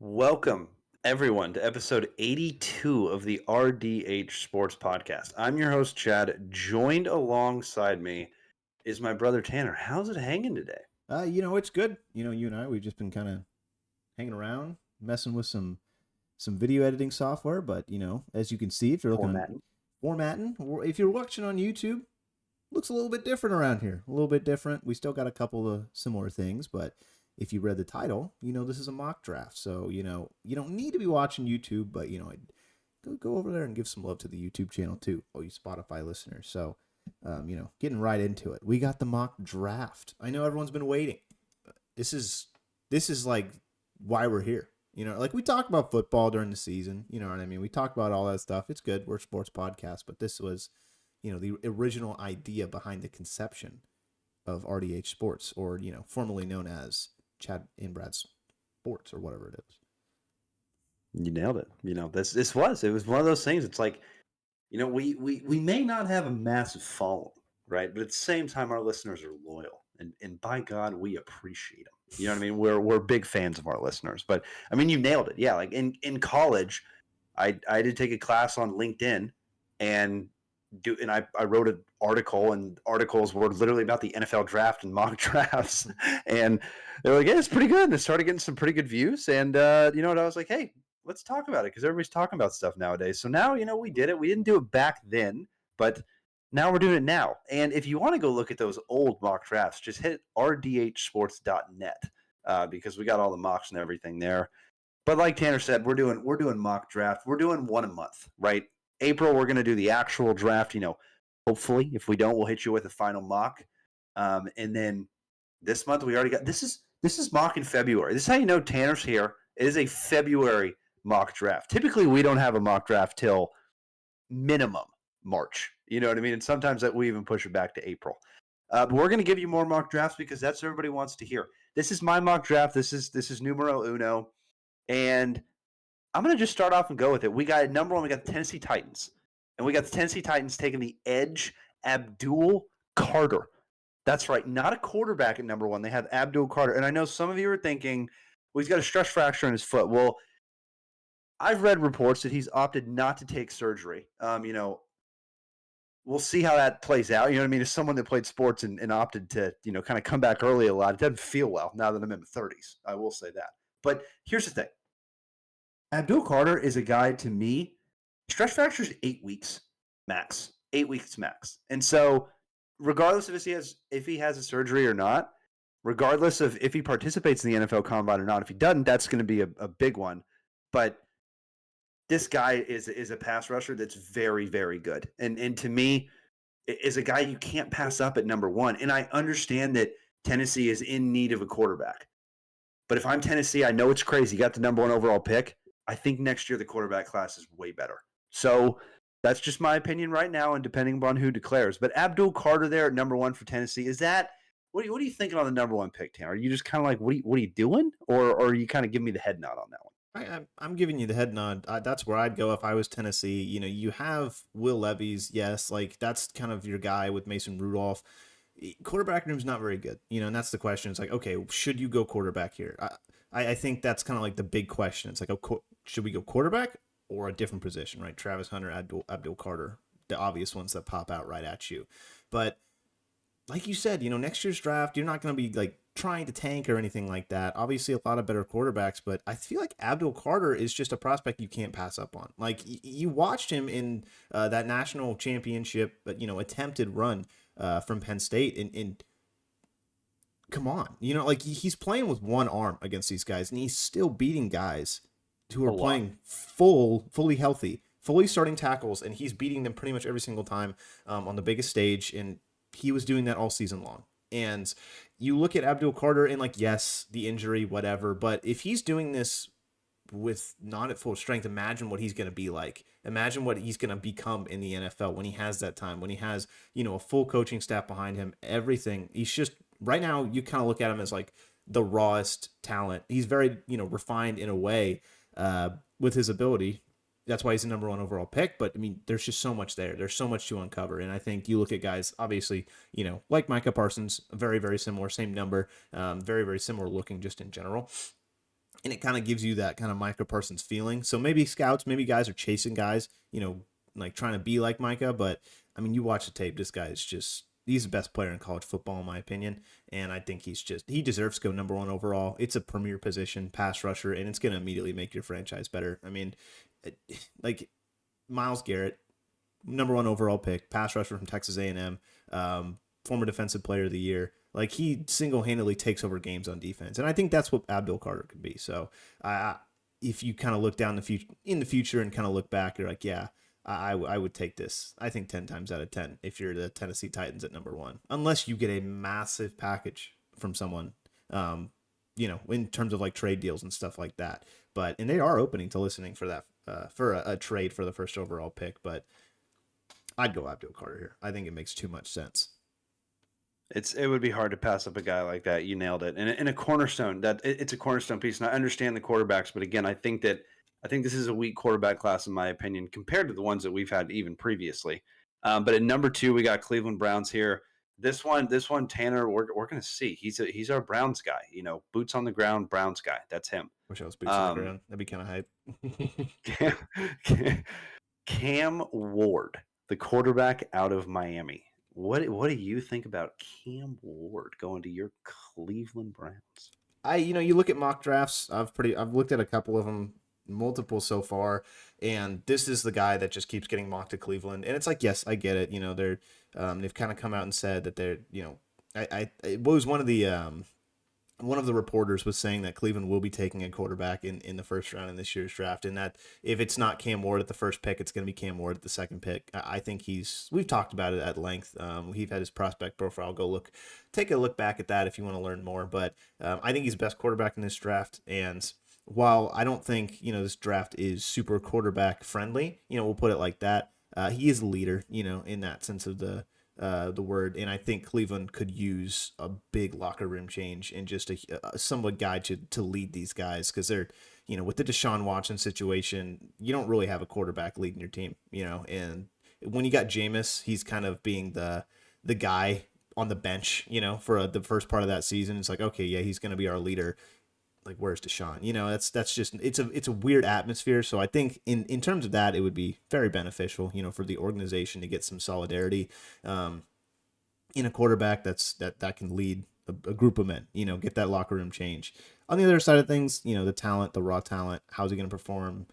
Welcome, everyone, to episode 82 of the RDH Sports Podcast. I'm your host, Chad. Joined alongside me is my brother, Tanner. How's it hanging today? It's good. You and I, we've just been kind of hanging around, messing with some video editing software. But as you can see, if you're looking at Formatting. formatting, or if you're watching on YouTube, looks a little bit different around here. A little bit different. We still got a couple of similar things, but if you read the title, this is a mock draft. So you don't need to be watching YouTube, but go over there and give some love to the YouTube channel too. Oh, you Spotify listeners. So getting right into it. We got the mock draft. I know everyone's been waiting. This is like why we're here. Like we talked about football during the season. You know what I mean? We talked about all that stuff. It's good. We're a sports podcast, but this was, the original idea behind the conception of RDH Sports, or formerly known as Chad and Brad Sports, or whatever it is. You nailed it. It was one of those things. It's like, we may not have a massive following, right? But at the same time, our listeners are loyal. And by God, we appreciate them. You know what I mean? We're big fans of our listeners. But I mean, you nailed it. Yeah, like in college, I did take a class on LinkedIn and I wrote an article, and articles were literally about the NFL draft and mock drafts. And they're like, yeah, it's pretty good. And it started getting some pretty good views. And you know what? I was like, hey, let's talk about it, because everybody's talking about stuff nowadays. So now, we did it. We didn't do it back then, but now we're doing it now. And if you want to go look at those old mock drafts, just hit rdhsports.net, because we got all the mocks and everything there. But like Tanner said, we're doing mock draft. We're doing one a month, right? April, we're going to do the actual draft. Hopefully, if we don't, we'll hit you with a final mock. And then this month, we already got this is mock in February. This is how you know Tanner's here. It is a February mock draft. Typically, we don't have a mock draft till minimum March. You know what I mean? And sometimes that we even push it back to April. But we're going to give you more mock drafts because that's what everybody wants to hear. This is my mock draft. This is numero uno. And I'm going to just start off and go with it. We got number one, we got the Tennessee Titans. And we got the Tennessee Titans taking the edge, Abdul Carter. That's right, not a quarterback at number one. They have Abdul Carter. And I know some of you are thinking, well, he's got a stress fracture in his foot. Well, I've read reports that he's opted not to take surgery. We'll see how that plays out. You know what I mean? As someone that played sports and opted to, kind of come back early a lot, it doesn't feel well now that I'm in my 30s. I will say that. But here's the thing. Abdul Carter is a guy, to me, stress fracture is 8 weeks max. 8 weeks max. And so regardless of if he has a surgery or not, regardless of if he participates in the NFL Combine or not, if he doesn't, that's going to be a big one. But this guy is a pass rusher that's very, very good. And to me, is a guy you can't pass up at number one. And I understand that Tennessee is in need of a quarterback. But if I'm Tennessee, I know it's crazy. You got the number one overall pick. I think next year the quarterback class is way better. So that's just my opinion right now, and depending upon who declares. But Abdul Carter there at number one for Tennessee, is that what are you thinking on the number one pick, Tanner? Are you just kind of like, what are you doing? Or are you kind of giving me the head nod on that one? I'm giving you the head nod. That's where I'd go if I was Tennessee. You have Will Levis, yes, like that's kind of your guy with Mason Rudolph. Quarterback room's not very good, and that's the question. It's like, okay, should you go quarterback here? I think that's kind of like the big question. It's like, should we go quarterback or a different position, right? Travis Hunter, Abdul Carter, the obvious ones that pop out right at you. But like you said, next year's draft, you're not going to be like trying to tank or anything like that. Obviously, a lot of better quarterbacks, but I feel like Abdul Carter is just a prospect you can't pass up on. Like you watched him in that national championship, attempted run from Penn State, and come on, like he's playing with one arm against these guys, and he's still beating guys who are playing fully healthy, fully starting tackles, and he's beating them pretty much every single time on the biggest stage, and he was doing that all season long. And you look at Abdul Carter and like, yes, the injury, whatever, but if he's doing this with not at full strength, imagine what he's going to be like. Imagine what he's going to become in the NFL when he has that time, when he has, a full coaching staff behind him, everything. He's just, right now, you kind of look at him as like the rawest talent. He's very, refined in a way with his ability. That's why he's the number one overall pick. But I mean, there's just so much there. There's so much to uncover. And I think you look at guys, obviously, like Micah Parsons, very, very similar, same number, very, very similar looking just in general. and it kind of gives you that kind of Micah Parsons feeling. So maybe scouts, maybe guys are chasing guys, like trying to be like Micah. But I mean, you watch the tape, this guy is just he's the best player in college football in my opinion, and I think he deserves to go number one overall. It's a premier position, pass rusher, and it's going to immediately make your franchise better. I mean, like Myles Garrett, number one overall pick, pass rusher from Texas A&M, former defensive player of the year. Like he single-handedly takes over games on defense, and I think that's what Abdul Carter could be. So, if you kind of look down in the future and kind of look back, you're like, yeah, I would take this. I think 10 times out of 10 if you're the Tennessee Titans at number one, unless you get a massive package from someone, in terms of like trade deals and stuff like that. And they are opening to listening for that for a trade for the first overall pick. But I'd go Abdul Carter here. I think it makes too much sense. It would be hard to pass up a guy like that. You nailed it. And a cornerstone it's a cornerstone piece. And I understand the quarterbacks, but again, I think this is a weak quarterback class in my opinion compared to the ones that we've had even previously. But at number 2, we got Cleveland Browns here. This one, Tanner, we're going to see. He's our Browns guy. Boots on the ground, Browns guy. That's him. Wish I was boots on the ground. That'd be kind of hype. Cam Ward, the quarterback out of Miami. What do you think about Cam Ward going to your Cleveland Browns? You look at mock drafts. I've looked at a couple of them, multiple so far, and this is the guy that just keeps getting mocked to Cleveland. And it's like, yes, I get it. They've kind of come out and said that they're, it was one of the reporters was saying that Cleveland will be taking a quarterback in the first round in this year's draft, and that if it's not Cam Ward at the first pick, it's going to be Cam Ward at the second pick. I think we've talked about it at length. We've had his prospect profile. Take a look back at that if you want to learn more. But I think he's the best quarterback in this draft. And while I don't think, this draft is super quarterback friendly, we'll put it like that. He is a leader, in that sense of the word, and I think Cleveland could use a big locker room change and just a somewhat guy to lead these guys, because they're, with the Deshaun Watson situation, you don't really have a quarterback leading your team, and when you got Jameis, he's kind of being the guy on the bench, for the first part of that season. It's like, okay, yeah, he's going to be our leader. Like, where's Deshaun? That's just it's a weird atmosphere. So I think in terms of that, it would be very beneficial, for the organization to get some solidarity in a quarterback that can lead a group of men. Get that locker room change. On the other side of things, the talent, the raw talent, how's he going to perform?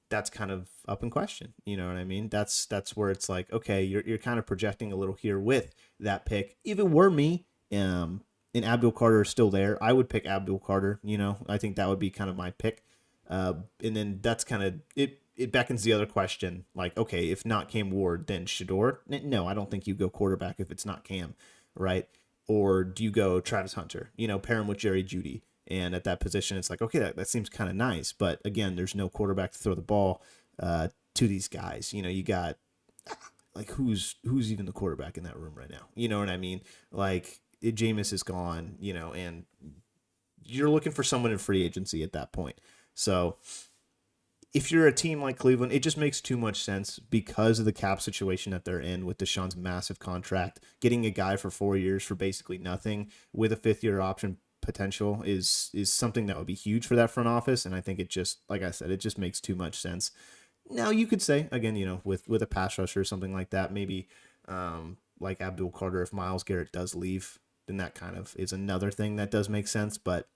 That's kind of up in question. You know what I mean? That's where it's like, okay, you're kind of projecting a little here with that pick. If it were me, and Abdul Carter is still there, I would pick Abdul Carter. I think that would be kind of my pick. And then that's kind of it. It beckons the other question, like, okay, if not Cam Ward, then Shador? No, I don't think you go quarterback if it's not Cam, right? Or do you go Travis Hunter? Pair him with Jerry Jeudy. And at that position, it's like, okay, that seems kind of nice. But again, there's no quarterback to throw the ball to these guys. You got, like, who's even the quarterback in that room right now? You know what I mean? Like, Jameis is gone, and you're looking for someone in free agency at that point. So if you're a team like Cleveland, it just makes too much sense because of the cap situation that they're in with Deshaun's massive contract. Getting a guy for 4 years for basically nothing with a 5th-year option potential is something that would be huge for that front office. And I think it just, like I said, it just makes too much sense. Now you could say, again, with a pass rusher or something like that, maybe like Abdul Carter, if Myles Garrett does leave, then that kind of is another thing that does make sense. But,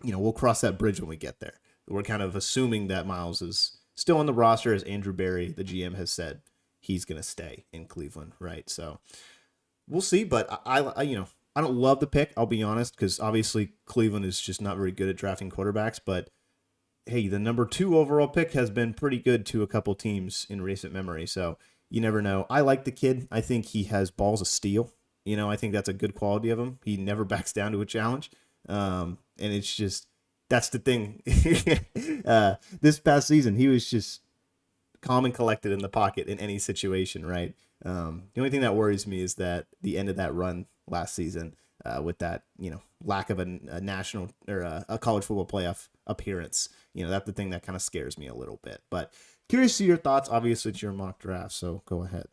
we'll cross that bridge when we get there. We're kind of assuming that Myles is still on the roster, as Andrew Berry, the GM, has said he's going to stay in Cleveland, right? So we'll see. But I don't love the pick, I'll be honest, because obviously Cleveland is just not very good at drafting quarterbacks. But hey, the number 2 overall pick has been pretty good to a couple teams in recent memory. So you never know. I like the kid. I think he has balls of steel. I think that's a good quality of him. He never backs down to a challenge. And it's just, that's the thing. This past season, he was just calm and collected in the pocket in any situation, right? The only thing that worries me is that the end of that run last season with that, lack of a national or a college football playoff appearance, that's the thing that kind of scares me a little bit. But curious to see your thoughts. Obviously, it's your mock draft, so go ahead.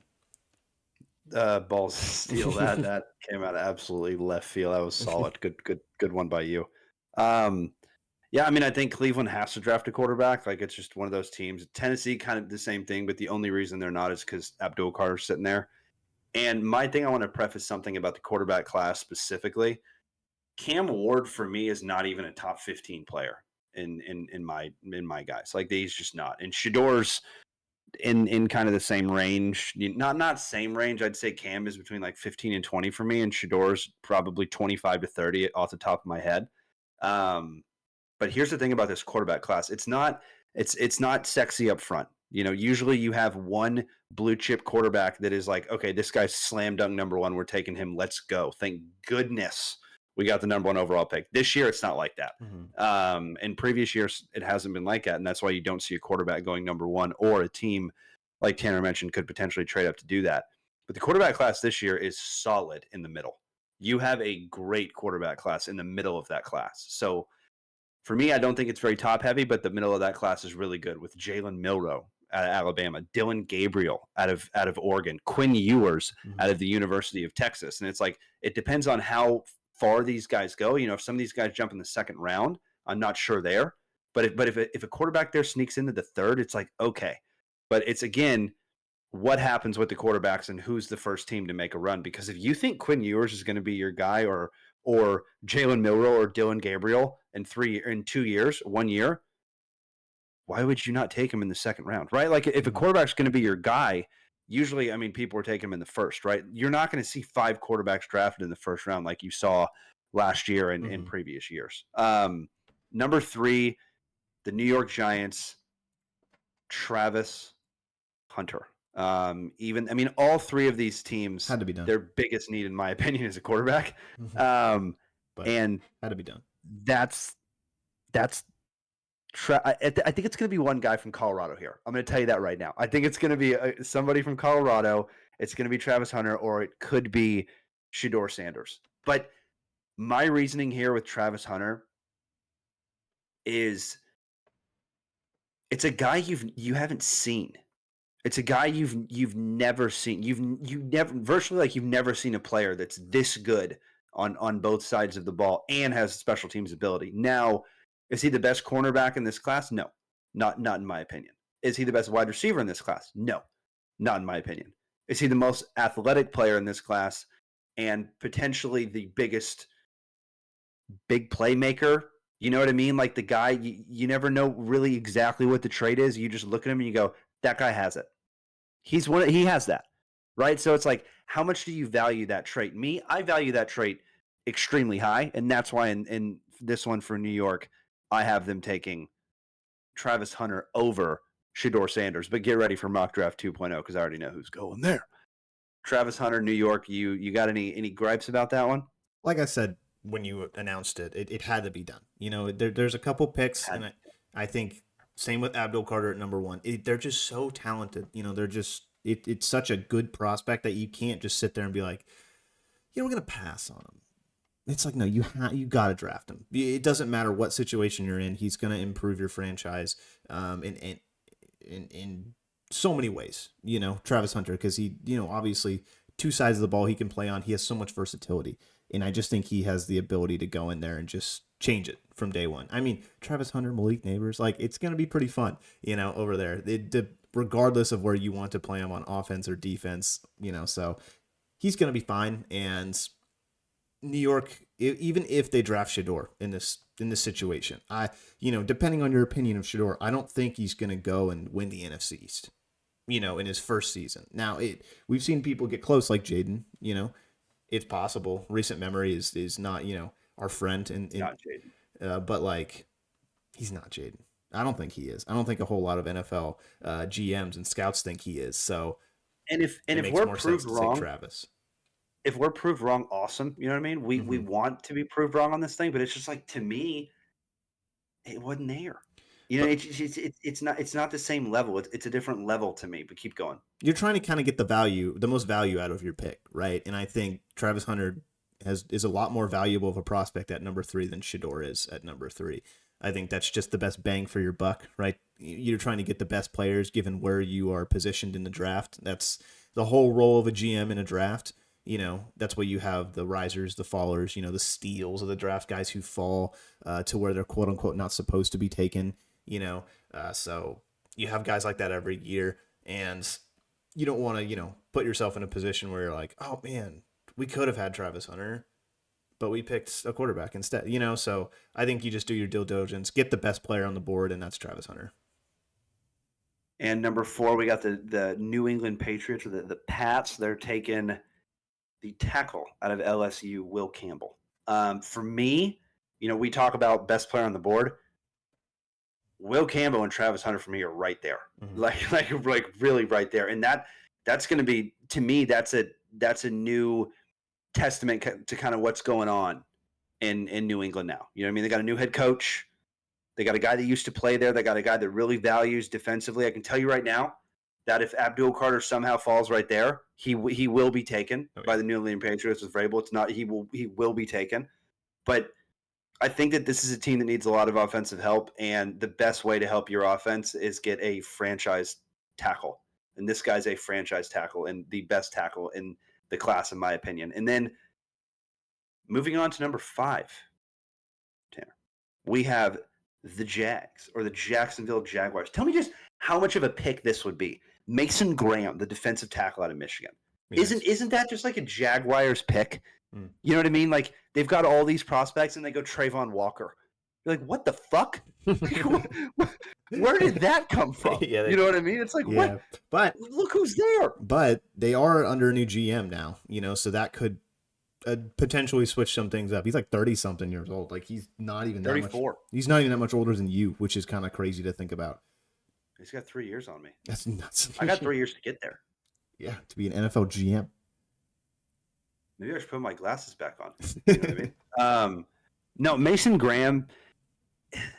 Balls of steel. That came out of absolutely left field. That was solid. Good one by you. Yeah, I mean, I think Cleveland has to draft a quarterback. Like, it's just one of those teams. Tennessee, kind of the same thing, but the only reason they're not is because Abdul Carter's sitting there. And my thing, I want to preface something about the quarterback class specifically. Cam Ward for me is not even a top 15 player in my guys. Like, he's just not. And Shador's in kind of the same range. Not same range. I'd say Cam is between like 15 and 20 for me, and Shador's probably 25 to 30 off the top of my head. But here's the thing about this quarterback class. It's not sexy up front. Usually you have one blue chip quarterback that is like, okay, this guy's slam dunk number one. We're taking him. Let's go. Thank goodness we got the number one overall pick. This year, it's not like that. In previous years, it hasn't been like that. And that's why you don't see a quarterback going number one, or a team, like Tanner mentioned, could potentially trade up to do that. But the quarterback class this year is solid in the middle. You have a great quarterback class in the middle of that class. So for me, I don't think it's very top heavy, but the middle of that class is really good with Jalen Milroe out of Alabama, Dylan Gabriel out of Oregon, Quinn Ewers out of the University of Texas. And it's like, it depends on how far these guys go. If some of these guys jump in the second round, I'm not sure there. But if a quarterback there sneaks into the third, it's like, okay. But it's, again, what happens with the quarterbacks and who's the first team to make a run. Because if you think Quinn Ewers is going to be your guy, or Jalen Milroe or Dylan Gabriel in 2 years, 1 year, why would you not take him in the second round, right? Like, if a quarterback's going to be your guy, usually, I mean, people are taking him in the first, right? You're not going to see 5 quarterbacks drafted in the first round like you saw last year and in previous years. Number 3, the New York Giants, Travis Hunter. All 3 of these teams Had to be done. Their biggest need, in my opinion, is a quarterback. But And had to be done. that's I think it's going to be one guy from Colorado here. I'm going to tell you that right now. I think it's going to be somebody from Colorado. It's going to be Travis Hunter, or it could be Shedeur Sanders. But my reasoning here with Travis Hunter is, it's a guy you haven't seen. It's a guy you've never seen. You've never seen a player that's this good on both sides of the ball and has special teams ability. Now, is he the best cornerback in this class? No, not in my opinion. Is he the best wide receiver in this class? No, not in my opinion. Is he the most athletic player in this class and potentially the biggest big playmaker? You know what I mean? Like, the guy, you never know really exactly what the trait is. You just look at him and you go, that guy has it. He has that, right? So it's like, how much do you value that trait? Me, I value that trait extremely high, and that's why in this one for New York, I have them taking Travis Hunter over Shedeur Sanders. But get ready for mock draft 2.0, because I already know who's going there. Travis Hunter, New York. You got any gripes about that one? Like I said, when you announced it had to be done. There's a couple picks, and I think same with Abdul Carter at number 1. They're just so talented. They're just it's such a good prospect that you can't just sit there and be like, we're gonna pass on him. It's like, no, you got to draft him. It doesn't matter what situation you're in. He's going to improve your franchise in so many ways, Travis Hunter, because he, obviously 2 sides of the ball he can play on. He has so much versatility. And I just think he has the ability to go in there and just change it from day one. I mean, Travis Hunter, Malik Neighbors, like, it's going to be pretty fun, over there. Regardless of where you want to play him on offense or defense, so he's going to be fine. And New York, even if they draft Shedeur in this situation, depending on your opinion of Shedeur, I don't think he's going to go and win the NFC East, in his first season. Now, we've seen people get close, like Jaden. It's possible. Recent memory is not our friend, Not Jaden. But like, he's not Jaden. I don't think he is. I don't think a whole lot of NFL GMs and scouts think he is. So, and if we're proved wrong, Travis. If we're proved wrong, awesome. You know what I mean? We want to be proved wrong on this thing, but it's just like, to me, it wasn't there. It's not the same level. It's a different level to me. But keep going. You're trying to kind of get the most value out of your pick, right? And I think Travis Hunter is a lot more valuable of a prospect at number 3 than Shedeur is at number 3. I think that's just the best bang for your buck, right? You're trying to get the best players given where you are positioned in the draft. That's the whole role of a GM in a draft. That's where you have the risers, the fallers, the steals of the draft, guys who fall to where they're quote unquote not supposed to be taken. So you have guys like that every year, and you don't want to put yourself in a position where you're like, oh man, we could have had Travis Hunter, but we picked a quarterback instead. So I think you just do your due diligence, get the best player on the board, and that's Travis Hunter. And number 4, we got the New England Patriots, or the Pats. They're taking the tackle out of LSU, Will Campbell. For me, we talk about best player on the board. Will Campbell and Travis Hunter for me are right there, like really right there, and that's going to be, to me, that's a new testament to kind of what's going on in New England now. You know what I mean? They got a new head coach. They got a guy that used to play there. They got a guy that really values defensively. I can tell you right now that if Abdul Carter somehow falls right there, he will be taken by the New England Patriots with Vrabel. It's not he will be taken, but I think that this is a team that needs a lot of offensive help, and the best way to help your offense is get a franchise tackle. And this guy's a franchise tackle and the best tackle in the class, in my opinion. And then moving on to number 5, Tanner, we have the Jags, or the Jacksonville Jaguars. Tell me just how much of a pick this would be. Mason Graham, the defensive tackle out of Michigan. Yes. Isn't that just like a Jaguars pick? You know what I mean? Like, they've got all these prospects and they go Trayvon Walker. You're like, what the fuck? Where did that come from? You know what I mean? It's like, what? But look who's there. But they are under a new GM now, so that could potentially switch some things up. He's like 30-something years old. Like, he's not even 34. He's not even that much older than you, which is kind of crazy to think about. He's got 3 years on me. That's nuts. I got 3 years to get there. Yeah, to be an NFL GM. Maybe I should put my glasses back on. You know what I mean? No, Mason Graham,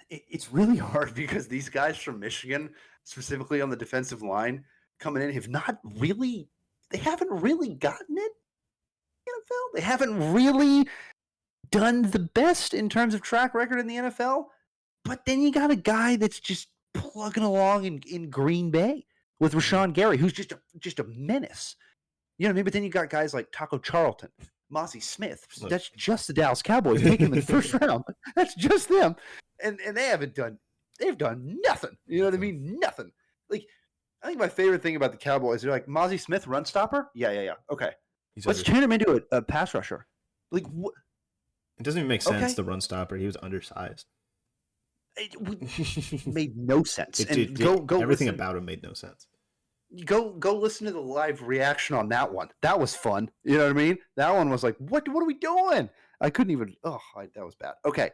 it's really hard because these guys from Michigan, specifically on the defensive line, coming in, they haven't really gotten it in the NFL. They haven't really done the best in terms of track record in the NFL. But then you got a guy that's just plugging along in Green Bay with Rashawn Gary, who's just a menace. You know what I mean? But then you got guys like Taco Charlton, Mozzie Smith. That's just the Dallas Cowboys taking them in the first round. That's just them. And they've done nothing. You know what I mean? Nothing. Like, I think my favorite thing about the Cowboys, they're like, Mozzie Smith, run stopper? Yeah. Okay. Let's turn him into a pass rusher. Like, what? It doesn't even make sense, the run stopper. He was undersized. It made no sense. Go everything about him made no sense. Go listen to the live reaction on that one. That was fun. You know what I mean? That one was like, what are we doing? I couldn't even. That was bad. Okay.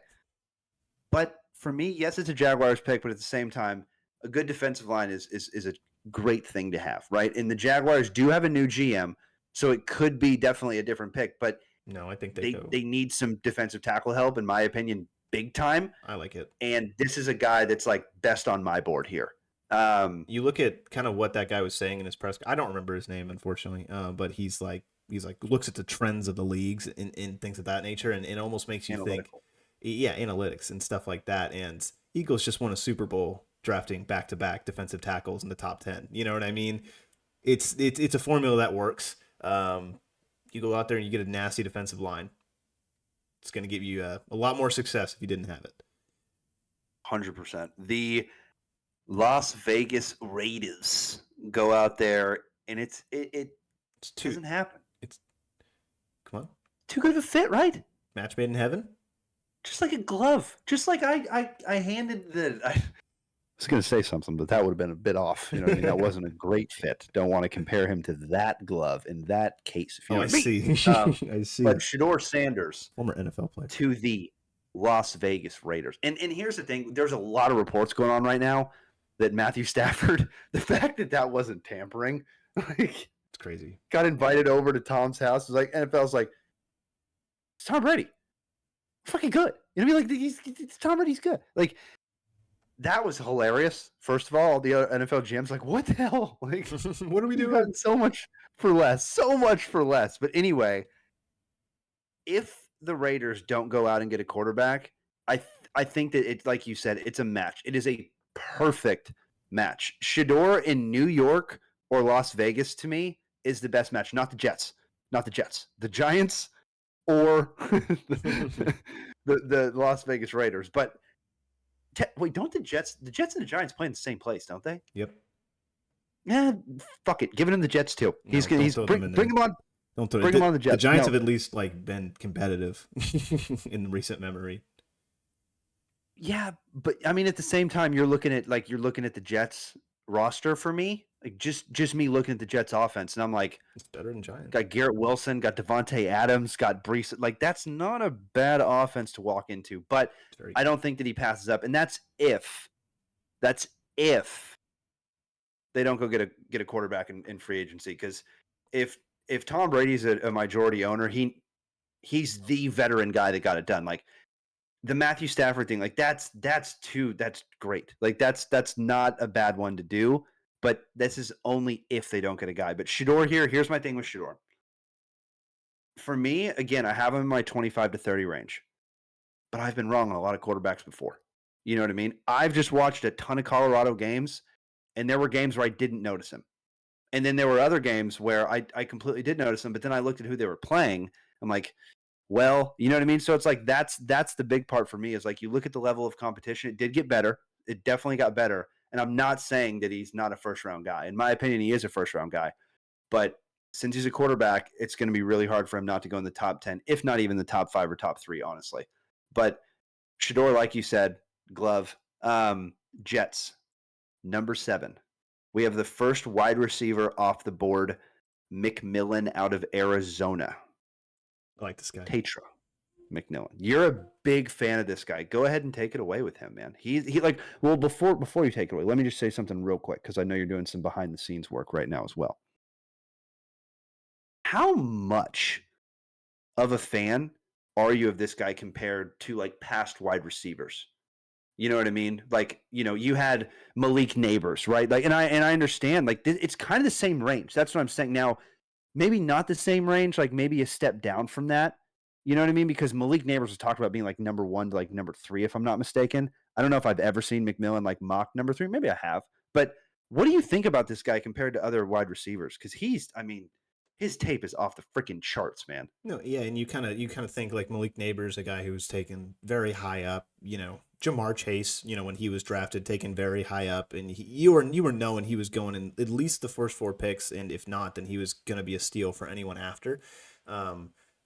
But for me, yes, it's a Jaguars pick, but at the same time, a good defensive line is a great thing to have, right? And the Jaguars do have a new GM, so it could be definitely a different pick. But no, I think they need some defensive tackle help, in my opinion, big time. I like it. And this is a guy that's like best on my board here. You look at kind of what that guy was saying in his press. I don't remember his name, unfortunately. But he's like looks at the trends of the leagues and things of that nature, and it almost makes you think, analytics and stuff like that. And Eagles just won a Super Bowl drafting back-to-back defensive tackles in the top 10. You know what I mean? It's a formula that works. You go out there and you get a nasty defensive line. It's going to give you a lot more success if you didn't have it. 100%. The Las Vegas Raiders go out there, and it doesn't happen. Come on, too good of a fit, right? Match made in heaven, just like a glove. Just like I handed the. I was going to say something, but that would have been a bit off. You know what I mean? That wasn't a great fit. Don't want to compare him to that glove in that case. If you know I see. I see. But Shedeur Sanders, former NFL player, to the Las Vegas Raiders. And here's the thing: there's a lot of reports going on right now that Matthew Stafford, the fact that wasn't tampering, like, it's crazy. Got invited over to Tom's house. It's like NFL's like, it's Tom Brady, fucking good. You know what I mean? Like, it's Tom Brady's good. Like, that was hilarious. First of all the other NFL GMs like, what the hell? Like, what are we doing? So much for less. But anyway, if the Raiders don't go out and get a quarterback, I think that it's like you said, it's a match. It is a perfect match. Shedeur in New York or Las Vegas, to me, is the best match, not the Jets. not the Jets, the Giants or the Las Vegas Raiders. But wait, don't the Jets and the Giants play in the same place, don't they? Yep. Yeah, fuck it, giving him the Jets too. No, don't throw them in bring there. him on. Don't throw Bring him on the The Jets. Giants No. have at least like been competitive in recent memory. Yeah, but I mean, at the same time, you're looking at the Jets roster for me, like just me looking at the Jets offense, and I'm like, It's better than Giants. got Garrett Wilson, got Devontae Adams, got Brees. Like that's not a bad offense to walk into, but I don't think that he passes up, and that's if they don't go get a quarterback in free agency. Because if Tom Brady's a majority owner, he's the veteran guy that got it done. Like the Matthew Stafford thing, like that's great. Like that's not a bad one to do. But this is only if they don't get a guy. But Shedeur here's my thing with Shedeur. For me, again, I have him in my 25 to 30 range, but I've been wrong on a lot of quarterbacks before. You know what I mean? I've just watched a ton of Colorado games, and there were games where I didn't notice him. And then there were other games where I completely did notice him, but then I looked at who they were playing. I'm like, well, you know what I mean? So it's like that's the big part for me is like you look at the level of competition. It did get better. It definitely got better. And I'm not saying that he's not a first-round guy. In my opinion, he is a first-round guy. But since he's a quarterback, it's going to be really hard for him not to go in the top 10, if not even the top 5 or top 3, honestly. But Shedeur, like you said, glove. Jets, number 7. We have the first wide receiver off the board, McMillan out of Arizona. I like this guy. Tetra McMillan. You're a big fan of this guy. Go ahead and take it away with him, man. He like, well, before you take it away, let me just say something real quick because I know you're doing some behind the scenes work right now as well. How much of a fan are you of this guy compared to like past wide receivers? You know what I mean? Like, you know, you had Malik Neighbors, right? Like, and I understand, like, it's kind of the same range. That's what I'm saying. Now, maybe not the same range, like maybe a step down from that. You know what I mean? Because Malik Neighbors was talked about being like number 1 to like number 3, if I'm not mistaken. I don't know if I've ever seen McMillan like mock number 3. Maybe I have. But what do you think about this guy compared to other wide receivers? Because his tape is off the freaking charts, man. No, yeah, and you kind of think like Malik Neighbors, a guy who was taken very high up. You know, Jamar Chase, you know, when he was drafted, taken very high up, and you were knowing he was going in at least the first 4 picks, and if not, then he was going to be a steal for anyone after.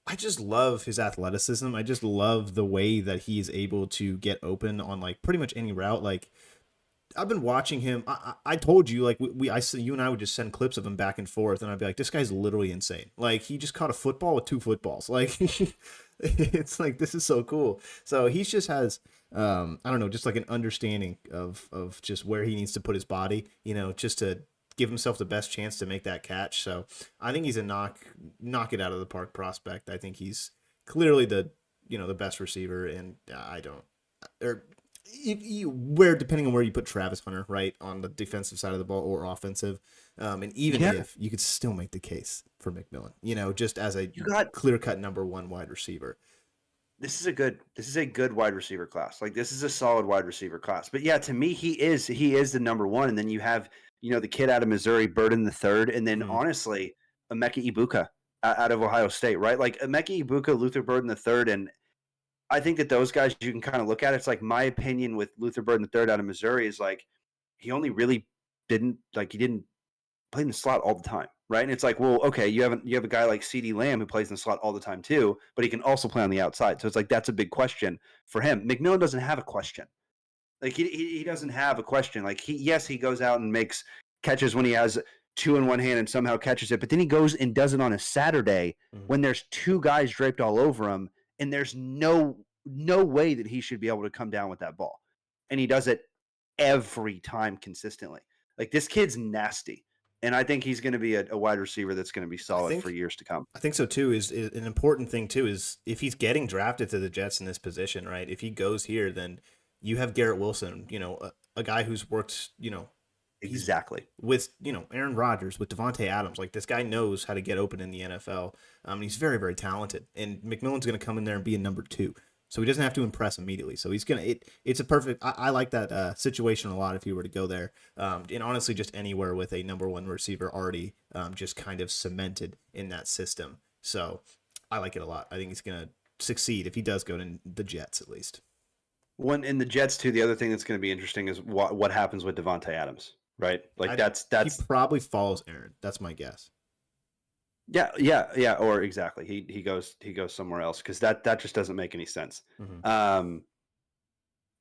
I just love his athleticism. I just love the way that he is able to get open on like pretty much any route. Like I've been watching him. I told you, like you and I would just send clips of him back and forth, and I'd be like, this guy's literally insane. Like he just caught a football with 2 footballs. Like it's like, this is so cool. So he just has, I don't know, just like an understanding of just where he needs to put his body, you know, just to give himself the best chance to make that catch. So I think he's a knock it out of the park prospect. I think he's clearly the best receiver, and where depending on where you put Travis Hunter, right, on the defensive side of the ball or offensive, and even if you could still make the case for McMillan, you know, just as a clear-cut number 1 wide receiver. This is a good wide receiver class. Like this is a solid wide receiver class. But yeah, to me, he is the number 1. And then you have, you know, the kid out of Missouri, Burden the third, and then honestly, Emeka Ibuka out of Ohio State, right? Like Emeka Ibuka, Luther Burden the third, and I think that those guys you can kind of look at. It's like my opinion with Luther Burden the third out of Missouri is like he only really didn't play in the slot all the time, right? And it's like, well, okay, you have a guy like CeeDee Lamb who plays in the slot all the time too, but he can also play on the outside. So it's like that's a big question for him. McMillan doesn't have a question. Like he doesn't have a question. Like he goes out and makes catches when he has 2 in one hand and somehow catches it, but then he goes and does it on a Saturday when there's 2 guys draped all over him, and there's no way that he should be able to come down with that ball. And he does it every time consistently. Like this kid's nasty. And I think he's going to be a wide receiver that's going to be solid for years to come. I think so too. Is an important thing too is if he's getting drafted to the Jets in this position, right? If he goes here, then you have Garrett Wilson, you know, a guy who's worked, you know, exactly with, you know, Aaron Rodgers, with Devontae Adams. Like this guy knows how to get open in the NFL. He's very, very talented, and McMillan's going to come in there and be a number 2. So he doesn't have to impress immediately. So he's gonna. It's a perfect. I like that situation a lot if he were to go there. And honestly, just anywhere with a number 1 receiver already just kind of cemented in that system. So I like it a lot. I think he's going to succeed if he does go to the Jets, at least. One in the Jets too. The other thing that's going to be interesting is what happens with Devontae Adams, right? Like He that's probably follows Aaron. That's my guess. yeah. Or exactly, he goes somewhere else because that just doesn't make any sense. Mm-hmm.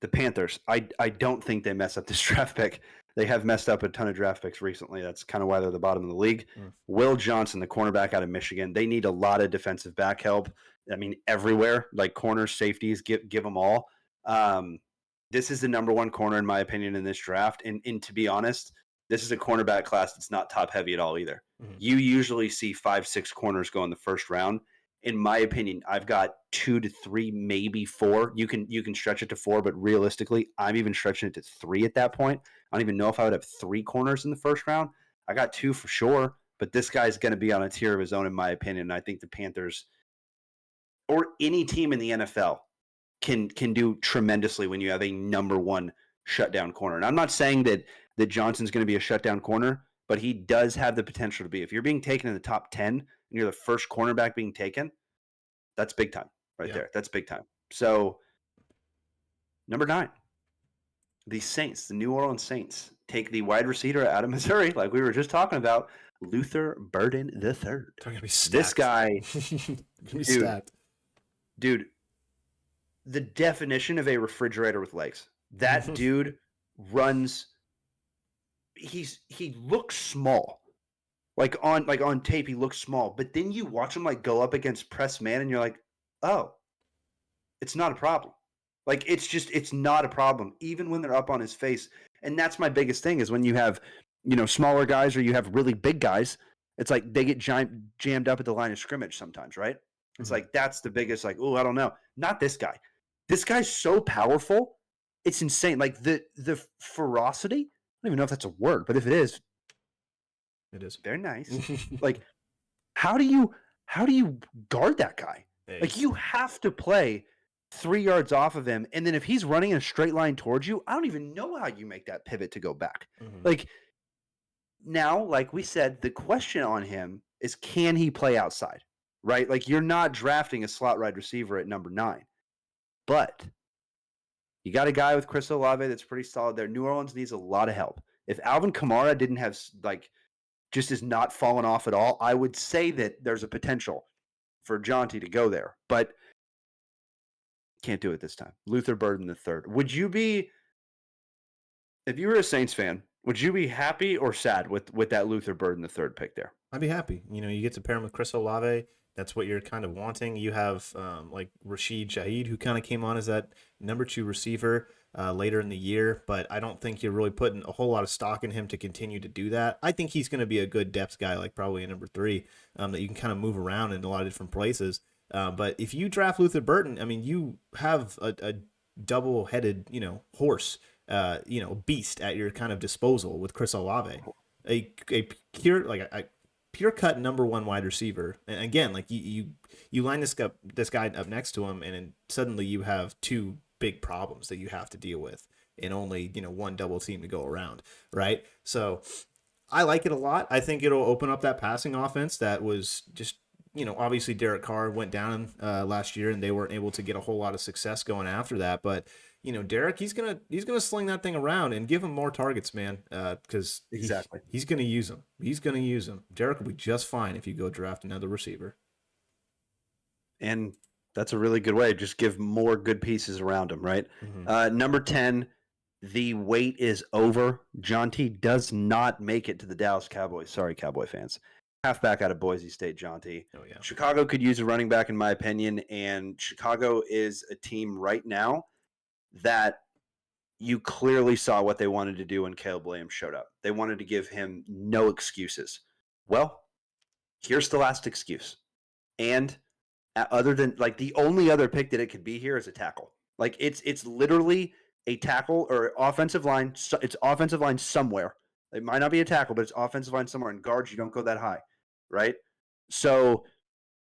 The Panthers, I don't think they mess up this draft pick. They have messed up a ton of draft picks recently. That's kind of why they're the bottom of the league. Mm. Will Johnson, the cornerback out of Michigan, they need a lot of defensive back help. I mean, everywhere, like corners, safeties, give them all. This is the number one corner, in my opinion, in this draft. And to be honest, this is a cornerback class that's not top heavy at all either. Mm-hmm. You usually see 5-6 corners go in the first round. In my opinion, I've got 2 to 3, maybe 4. You can stretch it to 4, but realistically, I'm even stretching it to 3 at that point. I don't even know if I would have 3 corners in the first round. I got 2 for sure, but this guy's going to be on a tier of his own, in my opinion. I think the Panthers or any team in the NFL can do tremendously when you have a number one shutdown corner. And I'm not saying that Johnson's going to be a shutdown corner, but he does have the potential to be. If you're being taken in the top 10 and you're the first cornerback being taken, that's big time right there. That's big time. So, number 9, the Saints, the New Orleans Saints, take the wide receiver out of Missouri, like we were just talking about, Luther Burden III. They're gonna be stacked. This guy, dude, the definition of a refrigerator with legs. That dude runs. He looks small, like on tape he looks small, but then you watch him like go up against press man, and you're like, oh, it's not a problem. Like it's not a problem, even when they're up on his face. And that's my biggest thing is when you have, smaller guys or you have really big guys, it's like they get jammed up at the line of scrimmage sometimes, right? It's like that's the biggest, like, oh, I don't know. Not this guy. This guy's so powerful. It's insane. Like the ferocity. I don't even know if that's a word, but if it is, very nice. Like, how do you guard that guy? Like, you have to play 3 yards off of him, and then if he's running in a straight line towards you, I don't even know how you make that pivot to go back. Like, now, like we said, the question on him is, can he play outside? Right? Like, you're not drafting a slot wide receiver at number 9, but you got a guy with Chris Olave that's pretty solid there. New Orleans needs a lot of help. If Alvin Kamara didn't have, like, just is not fallen off at all, I would say that there's a potential for Jonty to go there, but can't do it this time. Luther Burden III. Would you be, if you were a Saints fan, would you be happy or sad with that Luther Burden III pick there? I'd be happy. You get to pair him with Chris Olave. That's what you're kind of wanting. You have like Rashid Shaheed, who kind of came on as that number 2 receiver later in the year, but I don't think you're really putting a whole lot of stock in him to continue to do that. I think he's going to be a good depth guy, like probably a number 3, that you can kind of move around in a lot of different places. But if you draft Luther Burden, I mean, you have a double-headed, horse, beast at your kind of disposal with Chris Olave, a pure a pure cut number 1 wide receiver. And again, like you line this guy up next to him, and then suddenly you have 2 big problems that you have to deal with, and only 1 double team to go around, right? So I like it a lot. I think it'll open up that passing offense that was just, obviously Derek Carr went down last year, and they weren't able to get a whole lot of success going after that. But Derek, he's gonna sling that thing around and give him more targets, man. Because exactly, he's gonna use them. He's gonna use them. Derek will be just fine if you go draft another receiver. And that's a really good way. Just give more good pieces around him, right? Number 10, the wait is over. Jonty does not make it to the Dallas Cowboys. Sorry, Cowboy fans. Halfback out of Boise State, Jonty. Oh, yeah. Chicago could use a running back, in my opinion, and Chicago is a team right now that you clearly saw what they wanted to do when Caleb Williams showed up. They wanted to give him no excuses. Well, here's the last excuse. And other than, like, the only other pick that it could be here is a tackle. Like, it's literally a tackle or offensive line. It's offensive line somewhere. It might not be a tackle, but it's offensive line somewhere. And guards, you don't go that high, right? So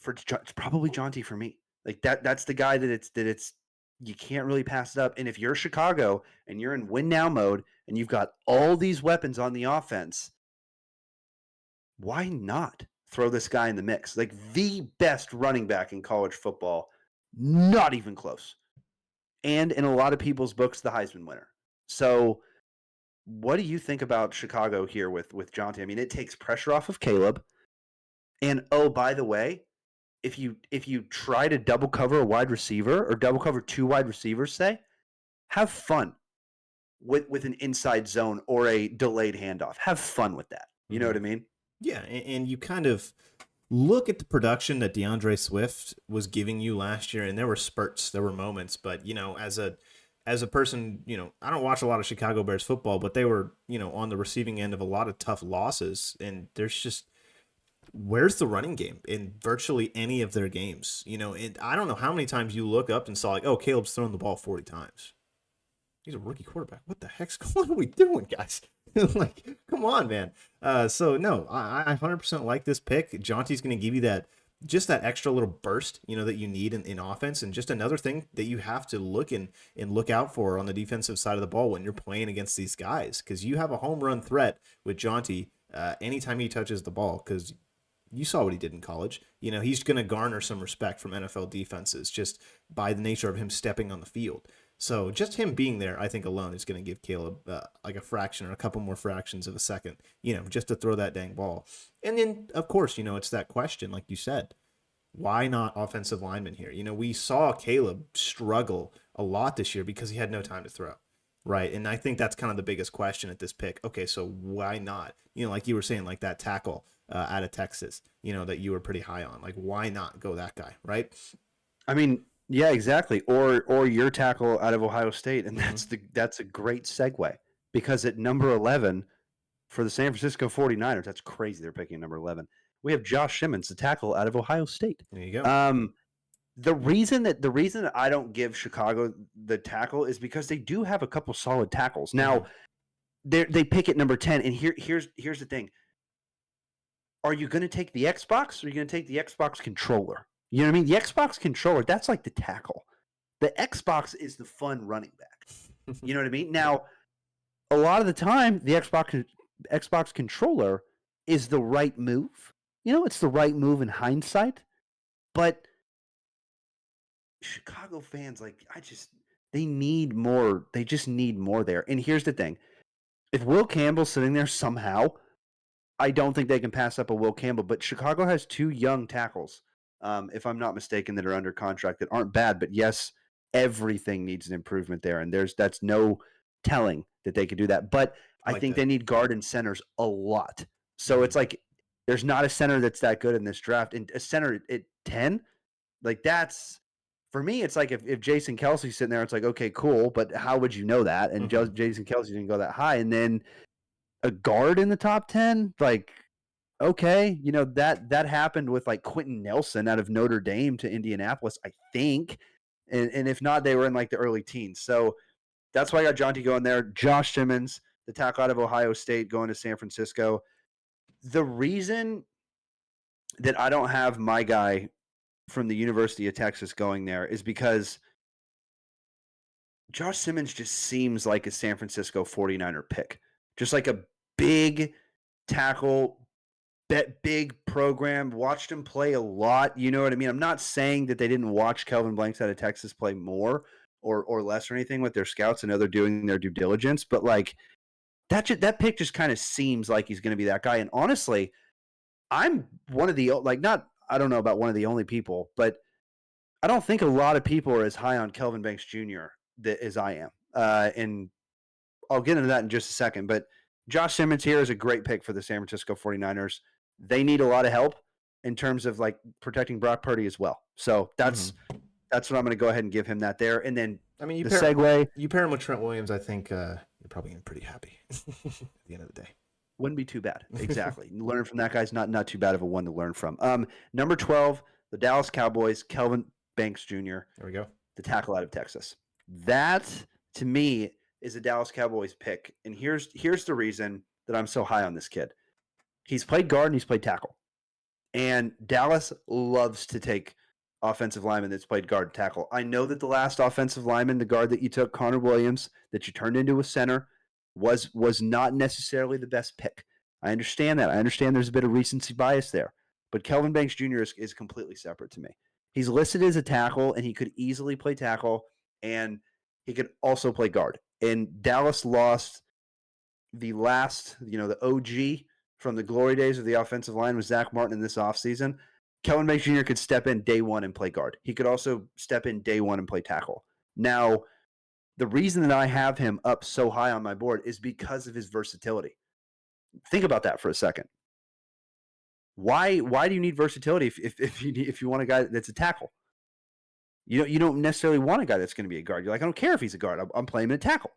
it's probably Jonty for me. Like that's the guy that it's you can't really pass it up. And if you're Chicago and you're in win now mode and you've got all these weapons on the offense, why not throw this guy in the mix. Like the best running back in college football, not even close. And in a lot of people's books, the Heisman winner. So what do you think about Chicago here with Jonte? I mean, it takes pressure off of Caleb. And oh, by the way, if you try to double cover a wide receiver or double cover two wide receivers, say, have fun with an inside zone or a delayed handoff. Have fun with that. You know what I mean? Yeah, and you kind of look at the production that DeAndre Swift was giving you last year, and there were spurts, there were moments, but as a person, I don't watch a lot of Chicago Bears football, but they were, on the receiving end of a lot of tough losses, and there's just where's the running game in virtually any of their games? And I don't know how many times you look up and saw like, oh, Caleb's thrown the ball 40 times. He's a rookie quarterback. What the heck's what are we doing, guys? Like, come on, man. So no, I 100% like this pick. Jonte's going to give you that extra little burst, that you need in offense, and just another thing that you have to look out for on the defensive side of the ball when you're playing against these guys, because you have a home run threat with Jonte anytime he touches the ball, because you saw what he did in college. He's going to garner some respect from NFL defenses just by the nature of him stepping on the field. So just him being there, I think alone is going to give Caleb like a fraction or a couple more fractions of a second, just to throw that dang ball. And then, of course, it's that question, like you said, why not offensive lineman here? We saw Caleb struggle a lot this year because he had no time to throw, right? And I think that's kind of the biggest question at this pick. Okay, so why not? Like you were saying, like that tackle out of Texas, that you were pretty high on. Like, why not go that guy, right? I mean, yeah, exactly. Or your tackle out of Ohio State, and that's a great segue, because at number 11 for the San Francisco 49ers, that's crazy. They're picking number 11. We have Josh Simmons, the tackle out of Ohio State. There you go. The reason that I don't give Chicago the tackle is because they do have a couple solid tackles. Now, they pick at number 10, and here's the thing. Are you going to take the Xbox, or are you going to take the Xbox controller? You know what I mean? The Xbox controller, that's like the tackle. The Xbox is the fun running back. You know what I mean? Now, a lot of the time, the Xbox controller is the right move. It's the right move in hindsight. But Chicago fans, they need more. They just need more there. And here's the thing. If Will Campbell's sitting there somehow, I don't think they can pass up a Will Campbell. But Chicago has two young tackles, if I'm not mistaken, that are under contract that aren't bad. But yes, everything needs an improvement there. And that's no telling that they could do that. But I think they need guard and centers a lot. So it's like there's not a center that's that good in this draft. And a center at 10, like that's – for me, it's like if Jason Kelsey's sitting there, it's like, okay, cool, but how would you know that? And Jason Kelsey didn't go that high. And then a guard in the top 10, like, okay, that happened with like Quentin Nelson out of Notre Dame to Indianapolis, I think. And if not, they were in like the early teens. So that's why I got Jonte going there. Josh Simmons, the tackle out of Ohio State, going to San Francisco. The reason that I don't have my guy from the University of Texas going there is because Josh Simmons just seems like a San Francisco 49er pick. Just like a big tackle, big program. Watched him play a lot. You know what I mean? I'm not saying that they didn't watch Kelvin Blanks out of Texas play more or less or anything with their scouts. I know they're doing their due diligence, but like that pick just kind of seems like he's going to be that guy. And honestly, I'm one of the I don't know about one of the only people, but I don't think a lot of people are as high on Kelvin Banks Jr. As I am. And I'll get into that in just a second. But Josh Simmons here is a great pick for the San Francisco 49ers. They need a lot of help in terms of like protecting Brock Purdy as well. So that's what I'm going to go ahead and give him that there. And then you pair him with Trent Williams, I think you're probably going to be pretty happy at the end of the day. Wouldn't be too bad. Exactly. Learning from that guy's not too bad of a one to learn from. Number 12, the Dallas Cowboys, Kelvin Banks Jr. There we go. The tackle out of Texas. That, to me, is a Dallas Cowboys pick. And here's the reason that I'm so high on this kid. He's played guard and he's played tackle. And Dallas loves to take offensive lineman that's played guard tackle. I know that the last offensive lineman, the guard that you took, Connor Williams, that you turned into a center, was not necessarily the best pick. I understand that. I understand there's a bit of recency bias there. but Kelvin Banks Jr. is completely separate to me. He's listed as a tackle, and he could easily play tackle, and he could also play guard. And Dallas lost the last, the OG from the glory days of the offensive line was Zach Martin in this offseason. Kelvin Banks Jr. could step in day one and play guard. He could also step in day one and play tackle. Now, the reason that I have him up so high on my board is because of his versatility. Think about that for a second. Why do you need versatility if you want a guy that's a tackle? You don't necessarily want a guy that's going to be a guard. You're like, I don't care if he's a guard. I'm playing him in a tackle,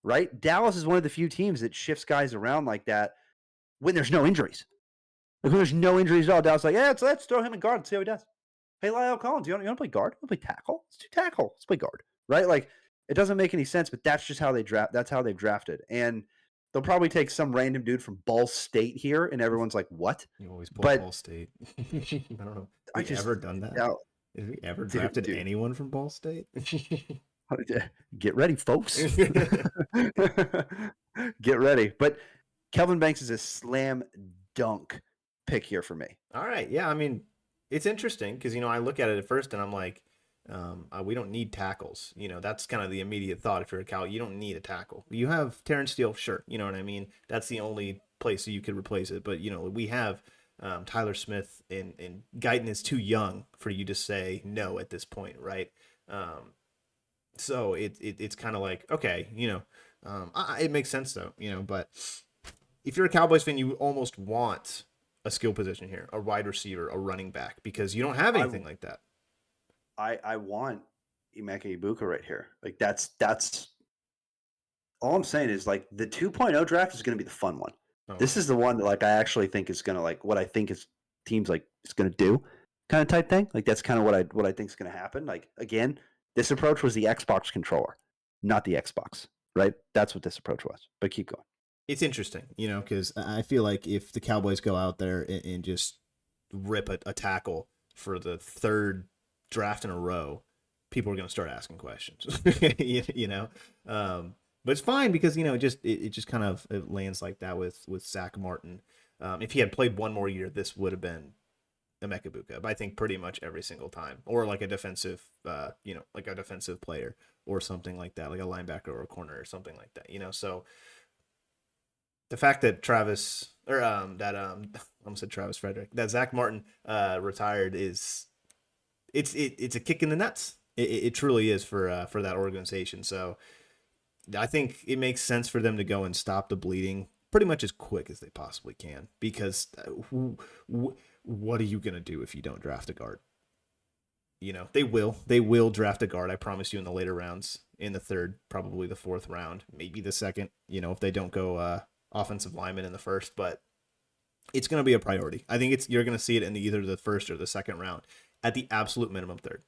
right? Dallas is one of the few teams that shifts guys around like that when there's no injuries. Like when there's no injuries at all, Dallas is like, yeah, let's throw him in guard and see how he does. Hey, Lyle Collins, you want to play guard? You want to play tackle? Let's do tackle. Let's play guard, right? Like it doesn't make any sense, but that's just how they draft. That's how they've drafted, and they'll probably take some random dude from Ball State here, and everyone's like, what? You always pull But Ball State. I don't know. Have we just ever done that? now, Have we ever drafted dude. anyone from Ball State? Get ready, folks. Get ready. But Kelvin Banks is a slam dunk pick here for me. All right. Yeah. I mean, it's interesting because, I look at it at first and I'm like, we don't need tackles. That's kind of the immediate thought. If you're a Cal, you don't need a tackle. You have Terrence Steele, sure. You know what I mean? That's the only place you could replace it. But, we have Tyler Smith and Guyton is too young for you to say no at this point, right? So it's kind of like, okay, it makes sense though, but if you're a Cowboys fan, you almost want a skill position here, a wide receiver, a running back, because you don't have anything like that. I want Emeka Ibuka right here. Like that's all I'm saying is like the 2.0 draft is going to be the fun one. Oh, this is the one that like I actually think is going to like what I think is teams like is going to do kind of type thing. Like that's kind of what I think is going to happen. Like again, this approach was the Xbox controller, not the Xbox, right? That's what this approach was. But keep going. It's interesting, because I feel like if the Cowboys go out there and just rip a tackle for the third draft in a row, people are going to start asking questions, but it's fine because, it just kind of it lands like that with Zach Martin. If he had played one more year, this would have been Emeka Ibuka, but I think pretty much every single time, or like a defensive, like a defensive player or something like that, like a linebacker or a corner or something like that, so the fact that Travis Frederick, that Zach Martin retired it's a kick in the nuts. It truly is for that organization. So I think it makes sense for them to go and stop the bleeding pretty much as quick as they possibly can, because what are you going to do if you don't draft a guard? They will draft a guard. I promise you in the later rounds, in the third, probably the fourth round, maybe the second, if they don't go offensive lineman in the first, but it's going to be a priority. I think you're going to see it in either the first or the second round, at the absolute minimum third.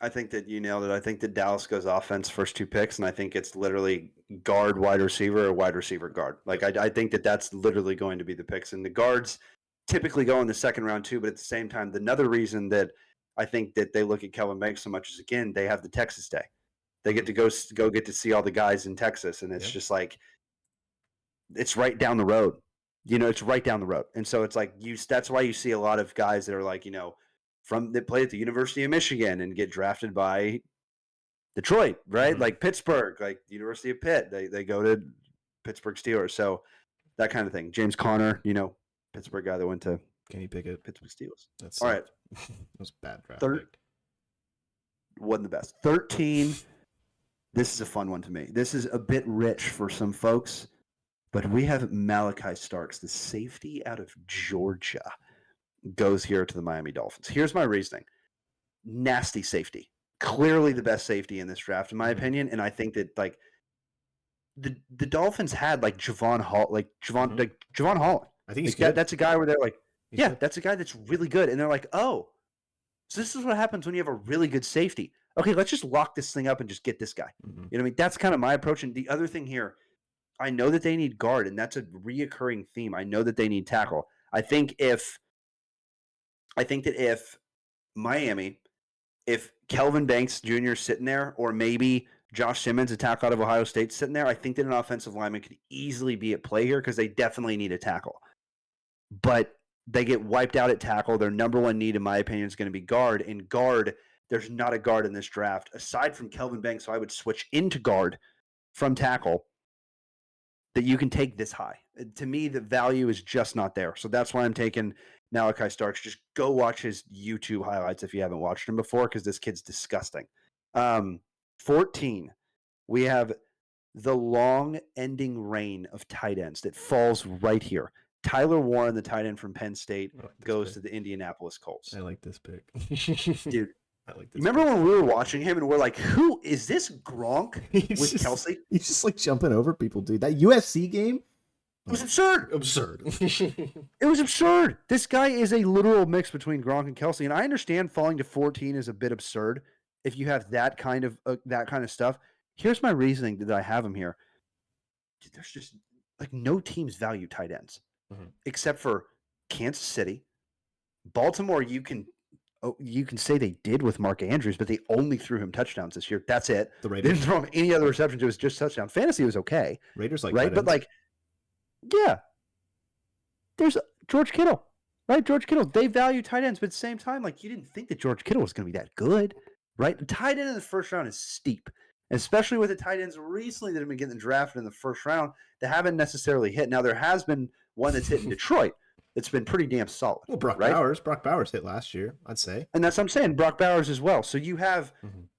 I think that you nailed it. I think that Dallas goes offense first two picks, and I think it's literally guard, wide receiver, or wide receiver, guard. Like I think that that's literally going to be the picks, and the guards typically go in the second round too. But at the same time, another reason that I think that they look at Kelvin Banks so much is, again, they have the Texas day. They get to go get to see all the guys in Texas, and it's just like it's right down the road. It's right down the road, and so it's like that's why you see a lot of guys that are like that play at the University of Michigan and get drafted by Detroit, right? Mm-hmm. Like Pittsburgh, like the University of Pitt. They go to Pittsburgh Steelers, so that kind of thing. James Conner, Pittsburgh guy that went to Kenny Pickett, Pittsburgh Steelers. That's all right. That was a bad draft. Wasn't the best. 13. This is a fun one to me. This is a bit rich for some folks, but we have Malachi Starks, the safety out of Georgia, goes here to the Miami Dolphins. Here's my reasoning. Nasty safety. Clearly the best safety in this draft, in my opinion. And I think that like the Dolphins had like Javon Holland. I think he's good. That's a guy where they're like, that's a guy that's really good. And they're like, oh, so this is what happens when you have a really good safety. Okay, let's just lock this thing up and just get this guy. Mm-hmm. You know what I mean? That's kind of my approach. And the other thing here, I know that they need guard, and that's a reoccurring theme. I know that they need tackle. I think that if Miami, if Kelvin Banks Jr. is sitting there, or maybe Josh Simmons, a tackle out of Ohio State, sitting there, I think that an offensive lineman could easily be at play here because they definitely need a tackle. But They get wiped out at tackle. Their number one need, in my opinion, is going to be guard. And guard, there's not a guard in this draft aside from Kelvin Banks. So I would switch into guard from tackle that you can take this high. To me, the value is just not there. So that's why I'm taking Malachi Starks. Just go watch his YouTube highlights if you haven't watched him before, because this kid's disgusting. 14, we have the long ending reign of tight ends that falls right here. Tyler Warren, the tight end from Penn State, goes to the Indianapolis Colts. I like this pick. Dude, I like this. Remember when we were watching him and we're like, who is this Gronk with Kelsey? He's just like jumping over people, dude. That USC game? It was absurd. Absurd. It was absurd. This guy is a literal mix between Gronk and Kelsey. And I understand falling to 14 is a bit absurd if you have that kind of stuff. Here's my reasoning that I have him here. There's just like no teams value tight ends except for Kansas City. Baltimore, you can say they did with Mark Andrews, but they only threw him touchdowns this year. That's it. The They Raiders. didn't throw him any other receptions. It was just touchdown. Fantasy was okay. Raiders like right? But like, yeah, there's George Kittle, right? George Kittle. They value tight ends, but at the same time, like you didn't think that George Kittle was going to be that good, right? The tight end in the first round is steep, especially with the tight ends recently that have been getting drafted in the first round that haven't necessarily hit. Now there has been one that's hit in Detroit. It's been pretty damn solid. Well, Brock Bowers hit last year, I'd say. And that's what I'm saying. Brock Bowers as well. So you have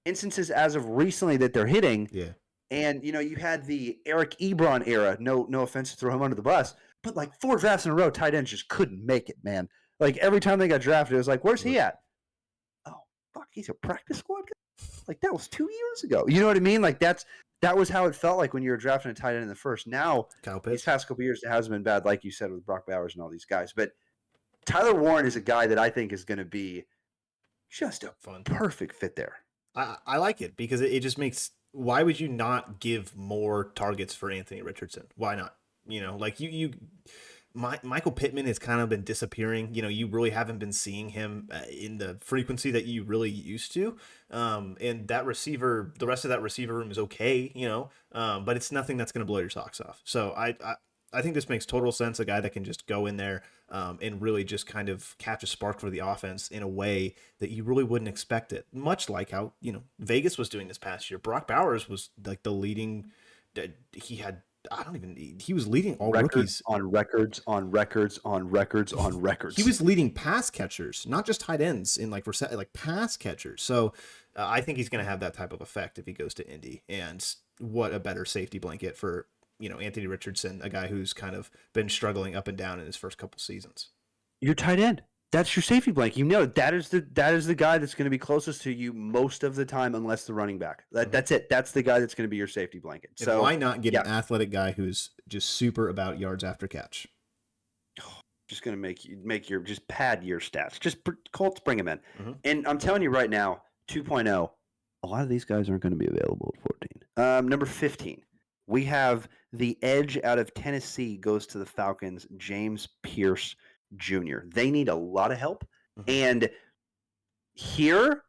instances as of recently that they're hitting. Yeah. And, you had the Eric Ebron era. No offense to throw him under the bus. But, like, 4 drafts in a row, tight ends just couldn't make it, man. Like, every time they got drafted, it was like, where's he at? Oh, fuck, he's a practice squad guy? Like, that was 2 years ago. You know what I mean? Like, that was how it felt like when you were drafting a tight end in the first. Now, these past couple years, it hasn't been bad, like you said, with Brock Bowers and all these guys. But Tyler Warren is a guy that I think is going to be just a perfect fit there. I like it because it just makes – why would you not give more targets for Anthony Richardson? Why not? Like Michael Pittman has kind of been disappearing. You really haven't been seeing him in the frequency that you really used to. And that receiver, the rest of that receiver room is okay, but it's nothing that's going to blow your socks off. So I think this makes total sense. A guy that can just go in there and really just kind of catch a spark for the offense in a way that you really wouldn't expect it. Much like how, Vegas was doing this past year. Brock Bowers was like the leading, he was leading all rookies. On records. He was leading pass catchers, not just tight ends in like pass catchers. So I think he's going to have that type of effect if he goes to Indy. And what a better safety blanket for, Anthony Richardson, a guy who's kind of been struggling up and down in his first couple seasons. Your tight end. That's your safety blanket. That is the guy that's going to be closest to you most of the time, unless the running back. That's it. That's the guy that's going to be your safety blanket. And so why not get an athletic guy who's just super about yards after catch? Just going to make your just pad your stats. Just Colts, bring him in. And I'm telling you right now, 2.0. A lot of these guys aren't going to be available at 14. Number 15. We have the edge out of Tennessee goes to the Falcons, James Pierce Jr. They need a lot of help. And here,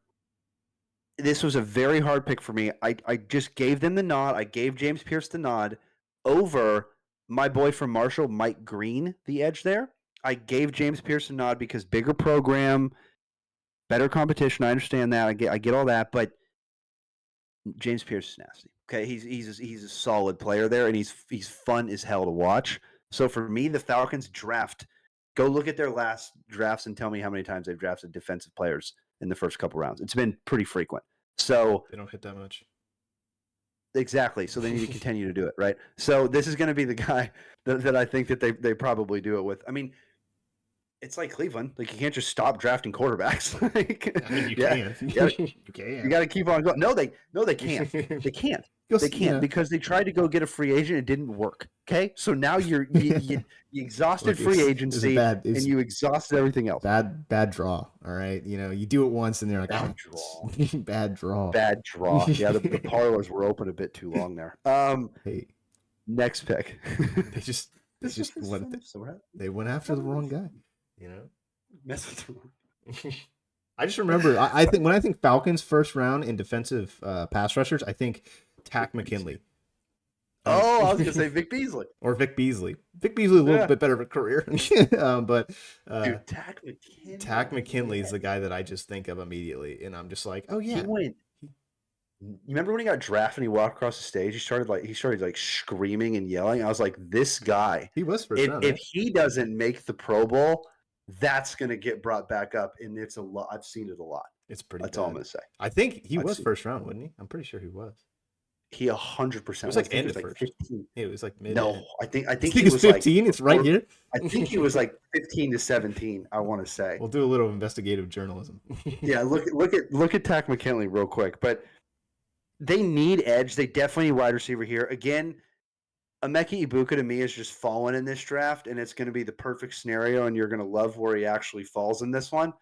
this was a very hard pick for me. I just gave them the nod. I gave James Pierce the nod over my boy from Marshall, Mike Green, the edge there. I gave James Pierce a nod because bigger program, better competition. I understand that. I get all that, but James Pierce is nasty. Okay, he's a solid player there, and he's fun as hell to watch. So for me, the Falcons draft. Go look at their last drafts and tell me how many times they've drafted defensive players in the first couple rounds. It's been pretty frequent. So they don't hit that much. Exactly. So they need to continue to do it, right? So this is going to be the guy that I think that they probably do it with. I mean, it's like Cleveland. Like you can't just stop drafting quarterbacks. You can. You can. You got to keep on going. No, they can't. They can't. They can't because they tried to go get a free agent. It didn't work. Okay, so now you exhausted free agency and you exhausted everything else. Bad draw. All right, you do it once and they're like bad draw. Bad draw. Bad draw. Yeah, the parlors were open a bit too long there. Hey, next pick. They went after the wrong guy. Mess with the wrong. I just remember. I think when I think Falcons first round in defensive pass rushers, I think Tack McKinley. Oh, I was gonna say Vic Beasley. or Vic Beasley. Vic Beasley a little Yeah. bit better of a career, but Dude, Tack McKinley. Tack McKinley is Yeah. the guy that I just think of immediately, and I'm just like, oh He yeah, went. You remember when he got drafted and he walked across the stage? He started screaming and yelling. I was like, this guy. he was first If round. if Right? he doesn't make the Pro Bowl, that's gonna get brought back up, and it's a lot. I've seen it a lot. It's pretty That's all I'm bad. gonna say. I think he I've was seen first round, wasn't he? I'm pretty sure he was. he It 100% was was. like I think end it of was like first. 15. It was like mid. No, I think I he think it's was like 15. It's right here. I think he was like 15 to 17. I want to say. We'll do a little investigative journalism. Yeah, look at Tack McKinley real quick, but they need edge. They definitely need wide receiver here. Again, Emeka Ibuka to me is just fallen in this draft, and it's going to be the perfect scenario, and you're going to love where he actually falls in this one.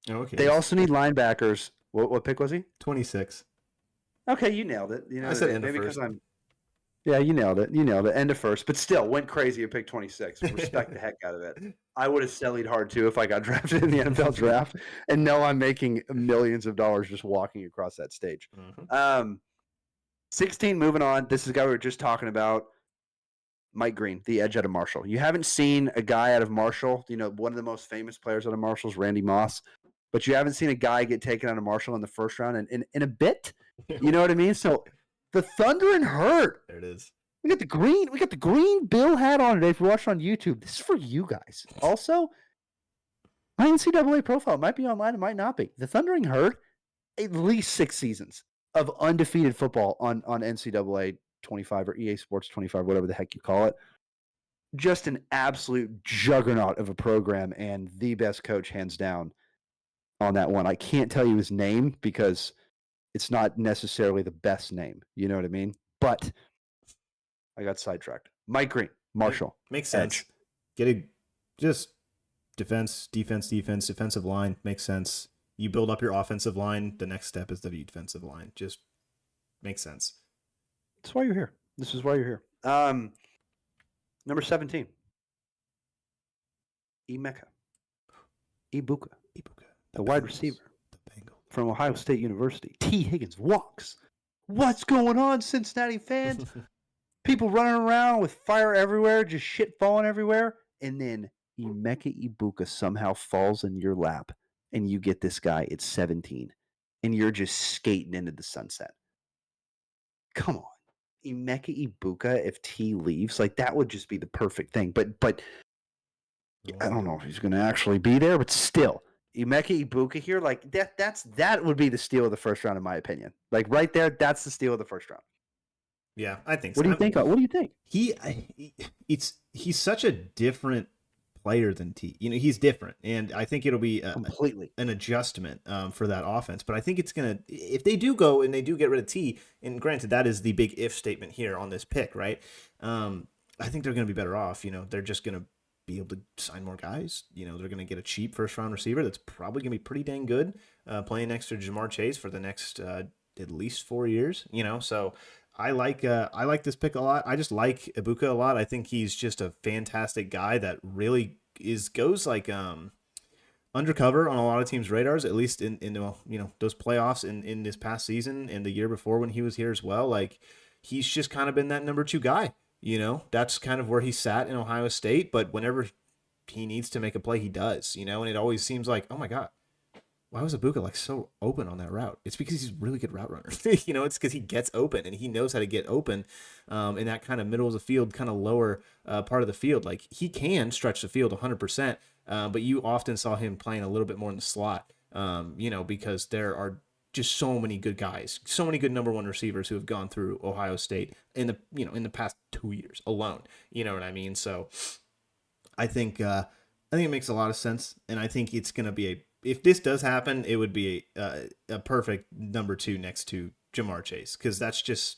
Okay. They also need linebackers. What pick was he? 26. Okay, you nailed it. You know, I said end of maybe because first. I'm. Yeah, you nailed it. You nailed it. End of first, but still went crazy at pick 26. Respect the heck out of it. I would have sellied hard too if I got drafted in the NFL draft, and no, I'm making millions of dollars just walking across that stage. Mhm. 16, moving on. This is a guy we were just talking about. Mike Green, the edge out of Marshall. You haven't seen a guy out of Marshall. You know, one of the most famous players out of Marshall is Randy Moss, but you haven't seen a guy get taken out of Marshall in the first round in a bit. You know what I mean? So the Thunder and Hurt. There it is. We got the green Bill hat on today. If you're watching on YouTube, this is for you guys. Also, my NCAA profile might be online, it might not be. The Thundering Herd, at least 6 seasons of undefeated football on NCAA 25 or EA Sports 25, whatever the heck you call it. Just an absolute juggernaut of a program and the best coach, hands down, on that one. I can't tell you his name because it's not necessarily the best name. You know what I mean? But I got sidetracked. Mike Green, Marshall. Makes sense. Edge. Getting just defensive line makes sense. You build up your offensive line. The next step is the defensive line. Just makes sense. That's why you're here. This is why you're here. Number 17. Emeka Ibuka, the wide Bengals. receiver The Bengals. from Ohio State University. T. Higgins walks. What's going on, Cincinnati fans? People running around with fire everywhere, just shit falling everywhere. And then Emeka Ibuka somehow falls in your lap, and you get this guy at 17, and you're just skating into the sunset. Come on. Emeka Ibuka, if T leaves, like that would just be the perfect thing. But I don't know if he's going to actually be there, but still, Emeka Ibuka here, like that would be the steal of the first round, in my opinion. Like right there, that's the steal of the first round. Yeah, I think so. What do you think? What do you think? He's such a different player than T. You know, he's different, and I think it'll be Completely an adjustment for that offense. But I think it's gonna, if they do go and they do get rid of T, and granted that is the big if statement here on this pick, right? I think they're gonna be better off. You know, they're just gonna be able to sign more guys. You know, they're gonna get a cheap first round receiver that's probably gonna be pretty dang good, playing next to Jamar Chase for the next at least 4 years. You know, so. I like this pick a lot. I just like Ibuka a lot. I think he's just a fantastic guy that really goes like undercover on a lot of teams' radars, at least in those playoffs in this past season and the year before when he was here as well. Like he's just kind of been that number 2 guy. You know, that's kind of where he sat in Ohio State. But whenever he needs to make a play, he does. You know, and it always seems like, oh my God, why was Ibuka like so open on that route? It's because he's a really good route runner. You know, it's because he gets open and he knows how to get open in that kind of middle of the field, kind of lower part of the field. Like he can stretch the field 100%, but you often saw him playing a little bit more in the slot, you know, because there are just so many good guys, so many good number 1 receivers who have gone through Ohio State in the past 2 years alone. You know what I mean? So I think it makes a lot of sense, and I think it's going to be if this does happen, it would be a perfect number 2 next to Jamar Chase, because that's just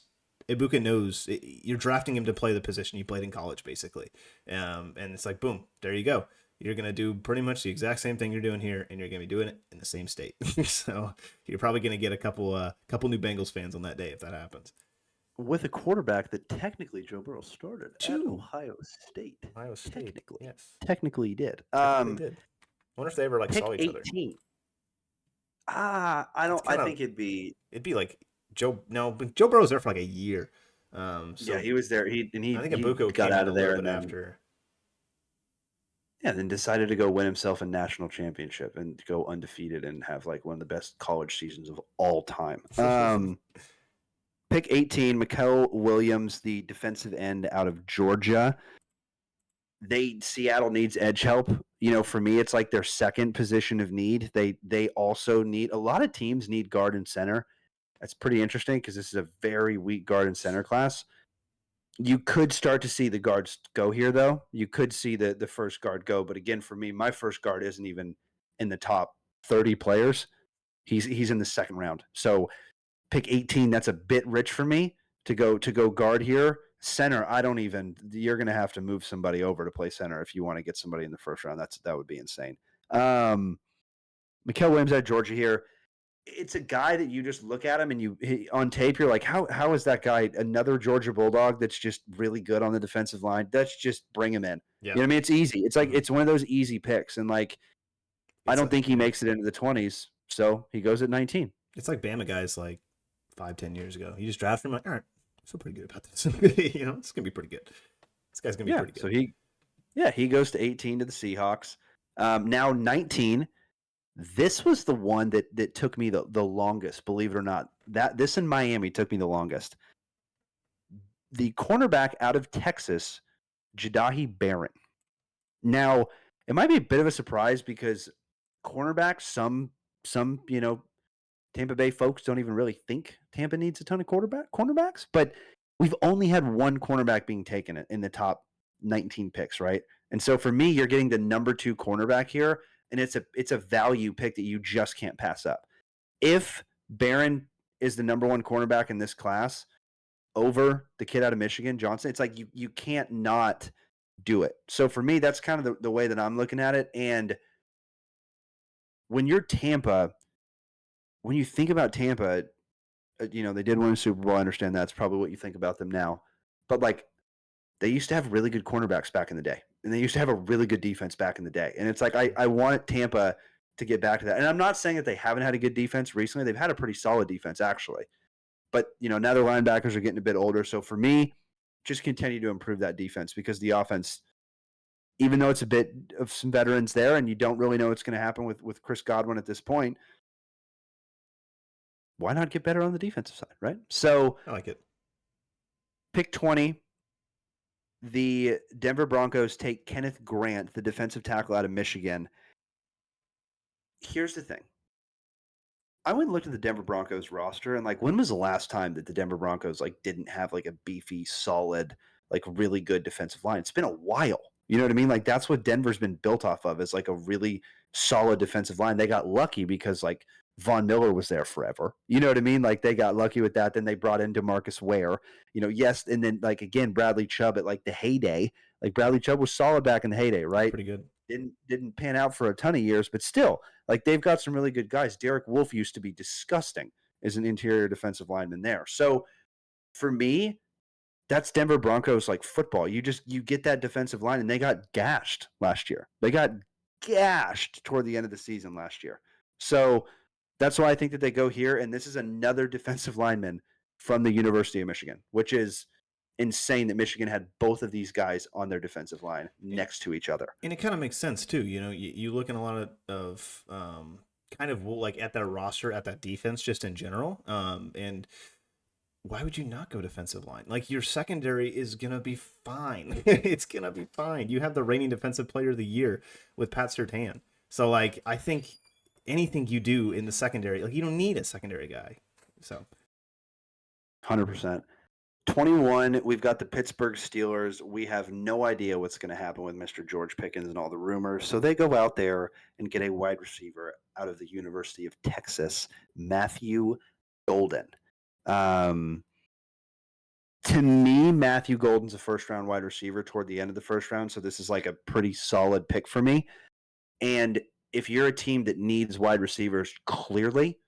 Ibuka knows you're drafting him to play the position he played in college, basically, and it's like boom, there you go. You're gonna do pretty much the exact same thing you're doing here, and you're gonna be doing it in the same state. So you're probably gonna get a couple new Bengals fans on that day if that happens. With a quarterback that technically Joe Burrow started at Ohio State. Ohio State, technically, yes, technically he did. Technically did. I wonder if they ever pick saw each 18. other. I don't. I think it'd be like Joe. No, but Joe Burrow's there for like a year. So he was there. He I think he Ibuko got came out in a of there little and bit then after. then decided to go win himself a national championship and go undefeated and have like one of the best college seasons of all time. Pick 18, Mikael Williams, the defensive end out of Georgia. Seattle needs edge help. For me, it's like their second position of need. They also need, a lot of teams need guard and center. That's pretty interesting because this is a very weak guard and center class. You could start to see the guards go here, though. You could see the first guard go, but again, for me, my first guard isn't even in the top 30 players. He's in the second round. So pick 18. That's a bit rich for me to go guard here. Center, you're going to have to move somebody over to play center if you want to get somebody in the first round. That would be insane. Mikael Williams at Georgia here. It's a guy that you just look at him and on tape, you're like, how is that guy another Georgia Bulldog that's just really good on the defensive line? That's just bring him in. Yeah. You know what I mean? It's easy. It's like it's one of those easy picks. And like, I don't think he makes it into the 20s. So he goes at 19. It's like Bama guys like 5-10 years ago. You just draft him like, all right, I feel pretty good about this. It's gonna be pretty good. This guy's gonna be pretty good. So he goes to 18 to the Seahawks. Now 19. This was the one that took me the longest, believe it or not. This in Miami took me the longest. The cornerback out of Texas, Jadahi Barron. Now, it might be a bit of a surprise because cornerbacks, some Tampa Bay folks don't even really think Tampa needs a ton of cornerbacks, but we've only had one cornerback being taken in the top 19 picks, right? And so for me, you're getting the number 2 cornerback here, and it's a value pick that you just can't pass up. If Barron is the number 1 cornerback in this class over the kid out of Michigan, Johnson, it's like you can't not do it. So for me, that's kind of the way that I'm looking at it. And when you're Tampa, when you think about Tampa, they did win a Super Bowl. I understand that's probably what you think about them now. But like, they used to have really good cornerbacks back in the day, and they used to have a really good defense back in the day. And it's like I want Tampa to get back to that. And I'm not saying that they haven't had a good defense recently. They've had a pretty solid defense, actually. But, now their linebackers are getting a bit older. So for me, just continue to improve that defense because the offense, even though it's a bit of some veterans there and you don't really know what's going to happen with Chris Godwin at this point, why not get better on the defensive side, right? So I like it. Pick 20. The Denver Broncos take Kenneth Grant, the defensive tackle out of Michigan. Here's the thing. I went and looked at the Denver Broncos roster, and like, when was the last time that the Denver Broncos like didn't have like a beefy, solid, like really good defensive line? It's been a while. You know what I mean? Like, that's what Denver's been built off of, is like a really solid defensive line. They got lucky because like Von Miller was there forever. You know what I mean? Like, they got lucky with that. Then they brought in DeMarcus Ware. Yes, and then like again, Bradley Chubb at like the heyday. Like, Bradley Chubb was solid back in the heyday, right? Pretty good. Didn't pan out for a ton of years, but still, like, they've got some really good guys. Derek Wolfe used to be disgusting as an interior defensive lineman there. So for me, that's Denver Broncos like football. You get that defensive line, and they got gashed last year. They got gashed toward the end of the season last year. So that's why I think that they go here. And this is another defensive lineman from the University of Michigan, which is insane that Michigan had both of these guys on their defensive line next to each other. And it kind of makes sense too. You look in a lot of kind of like at that roster, at that defense, just in general. And why would you not go defensive line? Like, your secondary is gonna be fine. It's gonna be fine. You have the reigning defensive player of the year with Pat Surtain. So like, I think anything you do in the secondary, like, you don't need a secondary guy. So 100%. 21, we've got the Pittsburgh Steelers. We have no idea what's going to happen with Mr. George Pickens and all the rumors. So they go out there and get a wide receiver out of the University of Texas, Matthew Golden. To me, Matthew Golden's a first-round wide receiver toward the end of the first round, so this is like a pretty solid pick for me. And if you're a team that needs wide receivers clearly,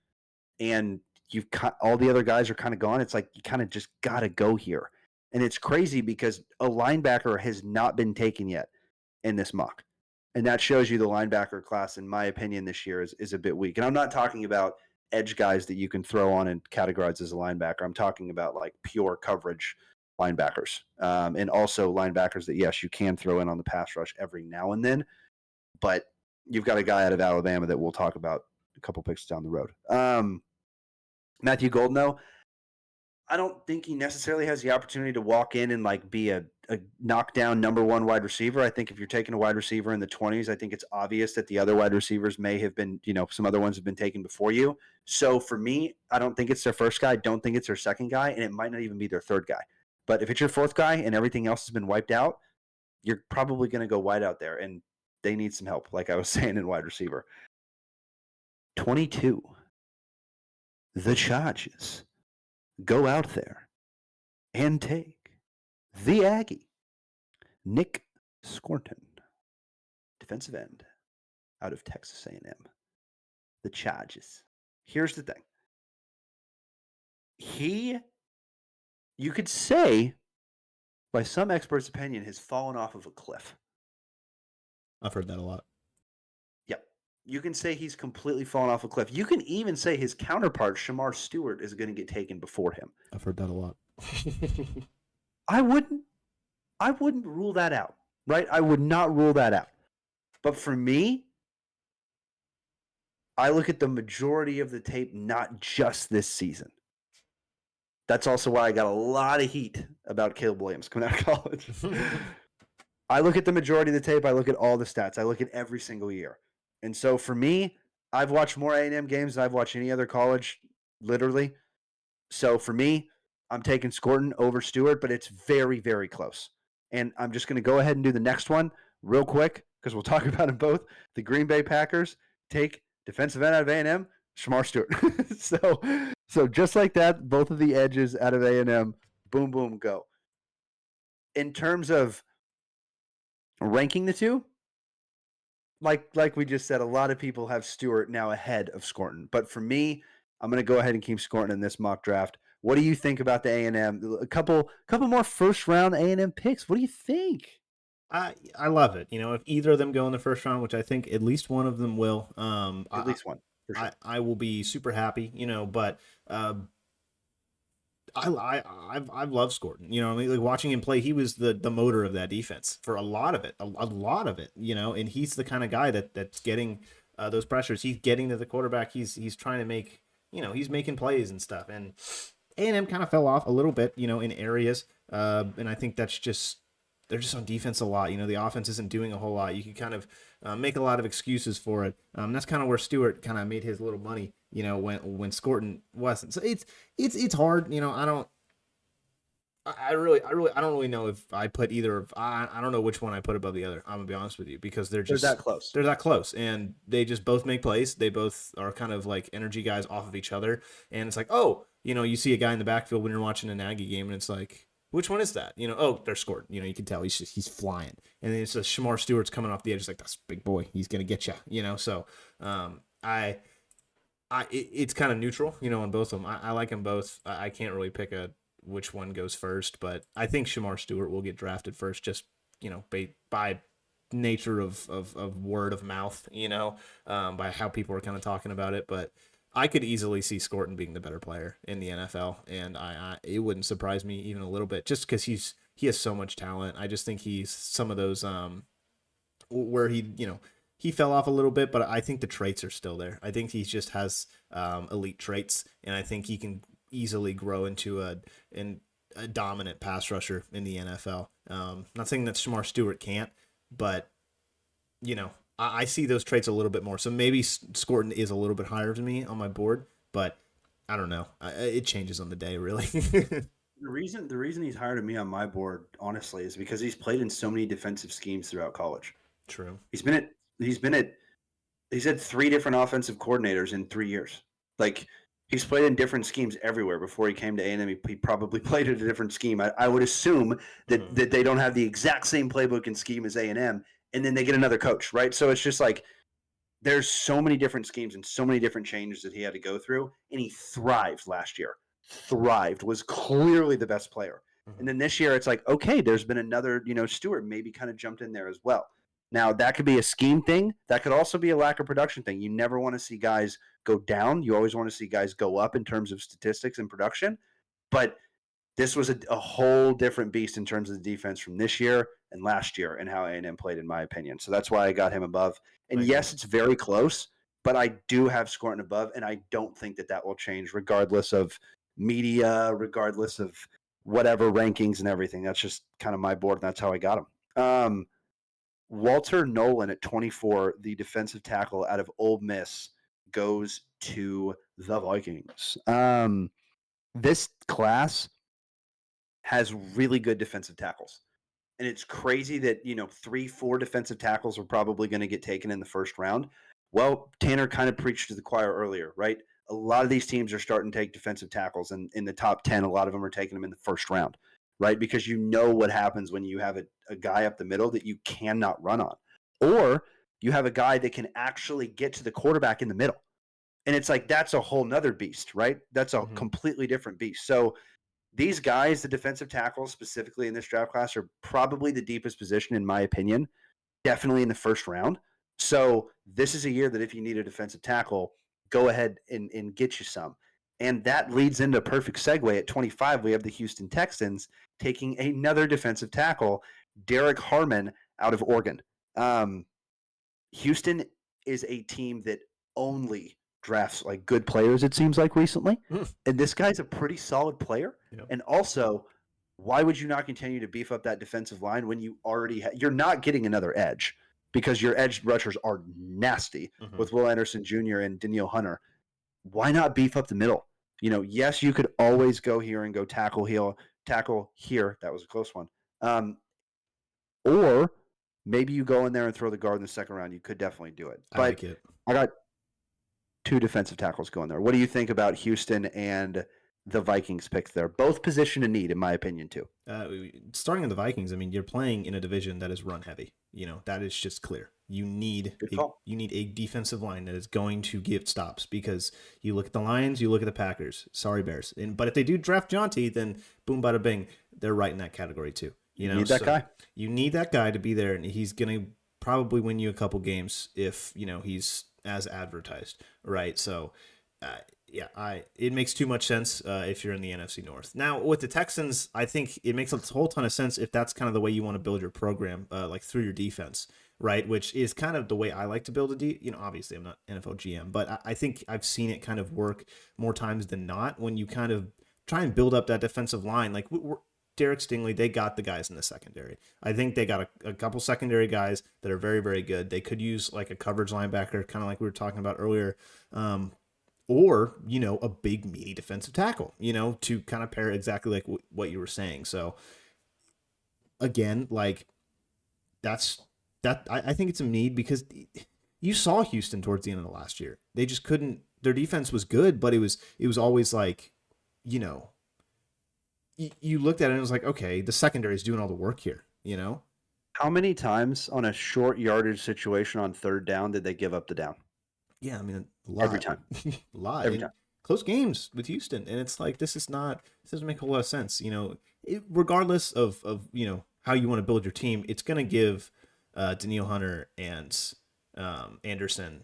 and you've got all the other guys are kind of gone, it's like you kind of just got to go here. And it's crazy because a linebacker has not been taken yet in this mock. And that shows you the linebacker class, in my opinion, this year is a bit weak. And I'm not talking about edge guys that you can throw on and categorize as a linebacker. I'm talking about like pure coverage linebackers, and also linebackers that, yes, you can throw in on the pass rush every now and then, but you've got a guy out of Alabama that we'll talk about a couple picks down the road. Matthew Goldnow, I don't think he necessarily has the opportunity to walk in and like be a knockdown number one wide receiver. I think if you're taking a wide receiver in the 20s, I think it's obvious that the other wide receivers may have been, some other ones have been taken before you. So for me, I don't think it's their first guy. I don't think it's their second guy, and it might not even be their third guy. But if it's your fourth guy and everything else has been wiped out, you're probably going to go wide out there, and they need some help, like I was saying, in wide receiver. 22. The Chargers go out there and take the Aggie, Nick Scorton, defensive end out of Texas A&M. The Chargers. Here's the thing. You could say, by some experts' opinion, has fallen off of a cliff. I've heard that a lot. Yep. You can say he's completely fallen off a cliff. You can even say his counterpart, Shamar Stewart, is going to get taken before him. I've heard that a lot. I wouldn't rule that out, right? I would not rule that out. But for me, I look at the majority of the tape, not just this season. That's also why I got a lot of heat about Caleb Williams coming out of college. I look at the majority of the tape. I look at all the stats. I look at every single year. And so for me, I've watched more A&M games than I've watched any other college, literally. So for me, I'm taking Scorton over Stewart, but it's very, very close. And I'm just going to go ahead and do the next one real quick because we'll talk about them both. The Green Bay Packers take defensive end out of A&M, Shamar Stewart. So just like that, both of the edges out of A&M, boom, boom, go. In terms of ranking the two, like we just said, a lot of people have Stewart now ahead of Scorton. But for me, I'm going to go ahead and keep Scorton in this mock draft. What do you think about the A&M? A couple more first-round A&M picks. What do you think? I love it. If either of them go in the first round, which I think at least one of them will. At least one. For sure. I will be super happy. But I've loved Scorton. Like watching him play, he was the motor of that defense for a lot of it. A lot of it. And he's the kind of guy that's getting those pressures. He's getting to the quarterback. He's trying to make. He's making plays and stuff. And A&M kind of fell off a little bit. In areas. And I think that's just. They're just on defense a lot. The offense isn't doing a whole lot. You can kind of make a lot of excuses for it. That's kind of where Stewart kind of made his little money, when Scorton wasn't. So it's hard. I don't really know if I put either of. I don't know which one I put above the other. I'm gonna be honest with you because they're that close. They're that close, and they just both make plays. They both are kind of like energy guys off of each other, and it's like, you see a guy in the backfield when you're watching an Aggie game, and it's like. Which one is that? They're scored. You can tell he's flying. And then it's a Shamar Stewart's coming off the edge. It's like, that's a big boy. He's going to get you, So it's kind of neutral, on both of them. I like them both. I can't really pick which one goes first, but I think Shamar Stewart will get drafted first just, by nature of word of mouth, by how people are kind of talking about it. But I could easily see Scorton being the better player in the NFL, and it wouldn't surprise me even a little bit, just because he has so much talent. I just think he's some of those where he fell off a little bit, but I think the traits are still there. I think he just has elite traits, and I think he can easily grow into a dominant pass rusher in the NFL. Not saying that Shamar Stewart can't, but I see those traits a little bit more. So maybe Scorton is a little bit higher than me on my board, but I don't know. It changes on the day, really. The reason he's higher than me on my board, honestly, is because he's played in so many defensive schemes throughout college. True. He's had 3 different offensive coordinators in 3 years. Like he's played in different schemes everywhere. Before he came to A&M, he probably played in a different scheme. I would assume that they don't have the exact same playbook and scheme as A&M. And then they get another coach, right? So it's just like there's so many different schemes and so many different changes that he had to go through, and he thrived last year. Was clearly the best player. Mm-hmm. And then this year it's like, okay, there's been another, Stewart maybe kind of jumped in there as well. Now, that could be a scheme thing. That could also be a lack of production thing. You never want to see guys go down. You always want to see guys go up in terms of statistics and production. But this was a whole different beast in terms of the defense from this year and last year and how A&M played, in my opinion. So that's why I got him above. And yes, it's very close, but I do have Scourton above, and I don't think that will change regardless of media, regardless of whatever rankings and everything. That's just kind of my board, and that's how I got him. Walter Nolan at 24, the defensive tackle out of Ole Miss, goes to the Vikings. This class has really good defensive tackles. And it's crazy that, 3-4 defensive tackles are probably going to get taken in the first round. Well, Tanner kind of preached to the choir earlier, right? A lot of these teams are starting to take defensive tackles, and in the top 10, a lot of them are taking them in the first round, right? Because you know what happens when you have a guy up the middle that you cannot run on. Or you have a guy that can actually get to the quarterback in the middle. And it's like, that's a whole nother beast, right? That's a completely different beast. So these guys, the defensive tackles specifically in this draft class, are probably the deepest position, in my opinion, definitely in the first round. So this is a year that if you need a defensive tackle, go ahead and get you some. And that leads into a perfect segue. At 25, we have the Houston Texans taking another defensive tackle, Derek Harmon out of Oregon. Houston is a team that only drafts like good players, it seems like, recently. And this guy's a pretty solid player. Yep. And also, why would you not continue to beef up that defensive line when you already you're not getting another edge, because your edge rushers are nasty with Will Anderson Jr. and Danielle Hunter. Why not beef up the middle? Yes, you could always go here and go tackle here. That was a close one. Or maybe you go in there and throw the guard in the second round. You could definitely do it. But I like it. I got 2 defensive tackles going there. What do you think about Houston and the Vikings pick there? Both position in need, in my opinion, too. Starting in the Vikings, I mean, you're playing in a division that is run heavy. That is just clear. You need a defensive line that is going to give stops, because you look at the Lions, you look at the Packers. Sorry, Bears. But if they do draft Jonty, then boom, bada bing, they're right in that category too. You need that guy. You need that guy to be there, and he's going to probably win you a couple games if he's as advertised, right? So, it makes too much sense if you're in the NFC North. Now, with the Texans, I think it makes a whole ton of sense if that's kind of the way you want to build your program, like through your defense, right? Which is kind of the way I like to build obviously I'm not NFL GM, but I think I've seen it kind of work more times than not when you kind of try and build up that defensive line. Like Derek Stingley, they got the guys in the secondary. I think they got a couple secondary guys that are very, very good. They could use like a coverage linebacker, kind of like we were talking about earlier, or, a big meaty defensive tackle, to kind of pair exactly like what you were saying. So again, like I think it's a need, because you saw Houston towards the end of the last year. They just couldn't, their defense was good, but it was always like, you looked at it and it was like, okay, the secondary is doing all the work here, How many times on a short yardage situation on third down did they give up the down? Yeah, I mean, a lot. Every time. A lot. Every time. Close games with Houston. And it's like, this doesn't make a whole lot of sense. Regardless of how you want to build your team, it's going to give Danielle Hunter and Anderson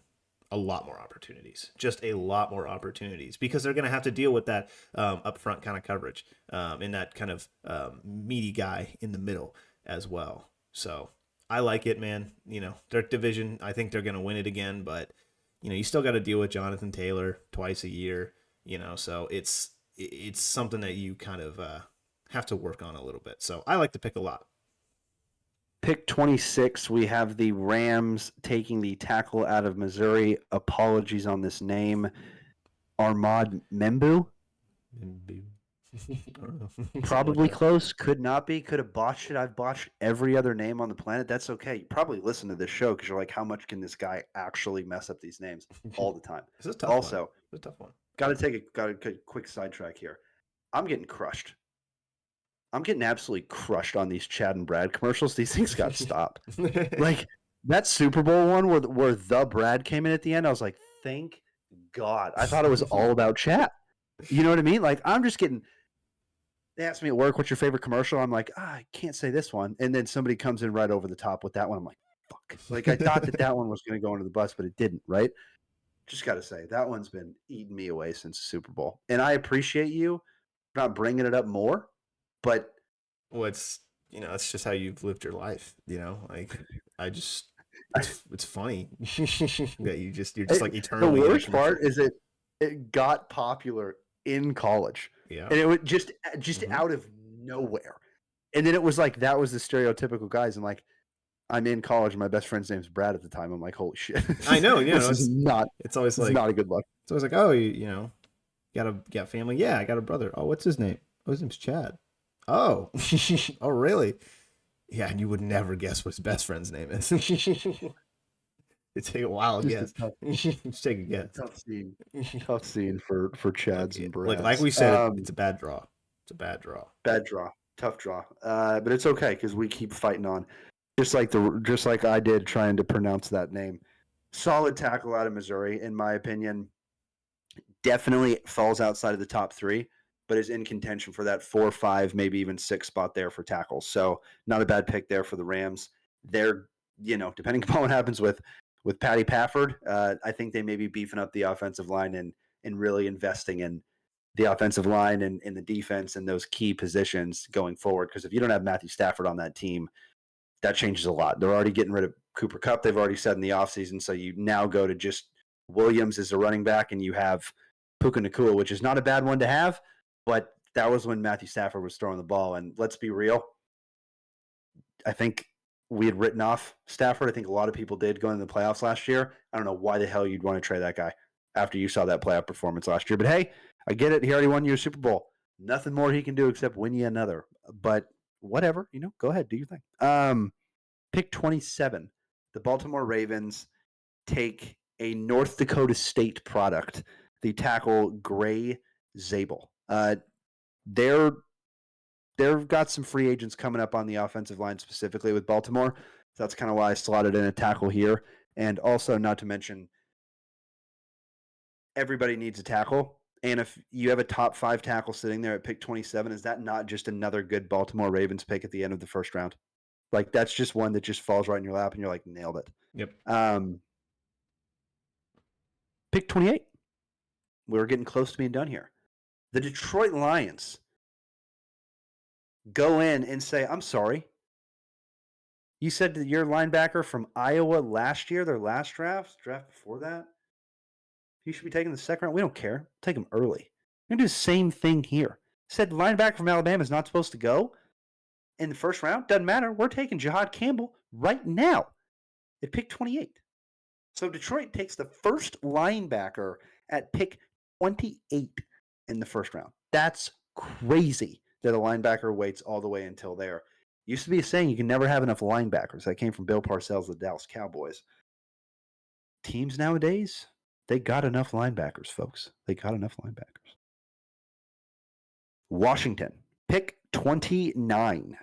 a lot more opportunities, just a lot more opportunities, because they're going to have to deal with that upfront kind of coverage and that kind of meaty guy in the middle as well. So I like it, man. Their division, I think they're going to win it again, but you still got to deal with Jonathan Taylor twice a year, so it's something that you kind of have to work on a little bit. So I like the pick a lot. Pick 26, we have the Rams taking the tackle out of Missouri. Apologies on this name. Armand Membu. Probably close. Could not be. Could have botched it. I've botched every other name on the planet. That's okay. You probably listen to this show because you're like, how much can this guy actually mess up these names all the time? This is a tough also, one. It's a tough one. Got a quick sidetrack here. I'm getting crushed. I'm getting absolutely crushed on these Chad and Brad commercials. These things got to stop. Like that Super Bowl one where the Brad came in at the end. I was like, thank God. I thought it was all about Chad. You know what I mean? Like I'm just getting. They asked me at work, what's your favorite commercial? I'm like, I can't say this one. And then somebody comes in right over the top with that one. I'm like, fuck. Like I thought that one was going to go under the bus, but it didn't, right? Just got to say, that one's been eating me away since the Super Bowl. And I appreciate you not bringing it up more, But Well, it's it's just how you've lived your life. Like I just it's funny that you're just like the eternally in a worst part commercial. is it got popular in college, Yeah. and it would just Hmm. out of nowhere. And then it was like that was the stereotypical guys, and like I'm in college, and my best friend's name's Brad at the time. I'm like, holy shit, I know. this is not It's always this is like not a good look. it's always like, oh, got family. Yeah, I got a brother. Oh, what's his name? Oh, his name's Chad. Oh, oh, really? Yeah, and you would never guess what his best friend's name is. It'd take a wild Just a guess. Just take a guess. tough scene for Chads and Like Brads. we said, it's a bad draw. It's a bad draw. Bad draw, tough draw. But it's okay because we keep fighting on, just like I did trying to pronounce that name. Solid tackle out of Missouri, in my opinion. Definitely falls outside of the top three, but is in contention for that 4, 5, maybe even 6 spot there for tackles. So not a bad pick there for the Rams. They're depending upon what happens with Patty Pafford, I think they may be beefing up the offensive line and really investing in the offensive line and in the defense and those key positions going forward. Because if you don't have Matthew Stafford on that team, that changes a lot. They're already getting rid of Cooper Kupp. They've already said in the offseason. So you now go to just Williams as a running back, and you have Puka Nacua, which is not a bad one to have, but that was when Matthew Stafford was throwing the ball. And let's be real, I think we had written off Stafford. I think a lot of people did going into the playoffs last year. I don't know why the hell you'd want to trade that guy after you saw that playoff performance last year. But hey, I get it. He already won you a Super Bowl. Nothing more he can do except win you another. But whatever, go ahead, do your thing. Pick 27. The Baltimore Ravens take a North Dakota State product, the tackle Gray Zabel. They've got some free agents coming up on the offensive line, specifically with Baltimore. So that's kind of why I slotted in a tackle here. And also, not to mention, everybody needs a tackle. And if you have a top 5 tackle sitting there at pick 27, is that not just another good Baltimore Ravens pick at the end of the first round? Like, that's just one that just falls right in your lap and you're like, nailed it. Yep. Pick 28. We're getting close to being done here. The Detroit Lions go in and say, I'm sorry. You said that your linebacker from Iowa last year, their last draft before that, he should be taken the second round. We don't care. Take him early. We're going to do the same thing here. Said linebacker from Alabama is not supposed to go in the first round. Doesn't matter. We're taking Jahad Campbell right now at pick 28. So Detroit takes the first linebacker at pick 28 in the first round. That's crazy that a linebacker waits all the way until there. Used to be a saying you can never have enough linebackers. That came from Bill Parcells of the Dallas Cowboys. Teams nowadays, they got enough linebackers, folks. They got enough linebackers. Washington, pick 29.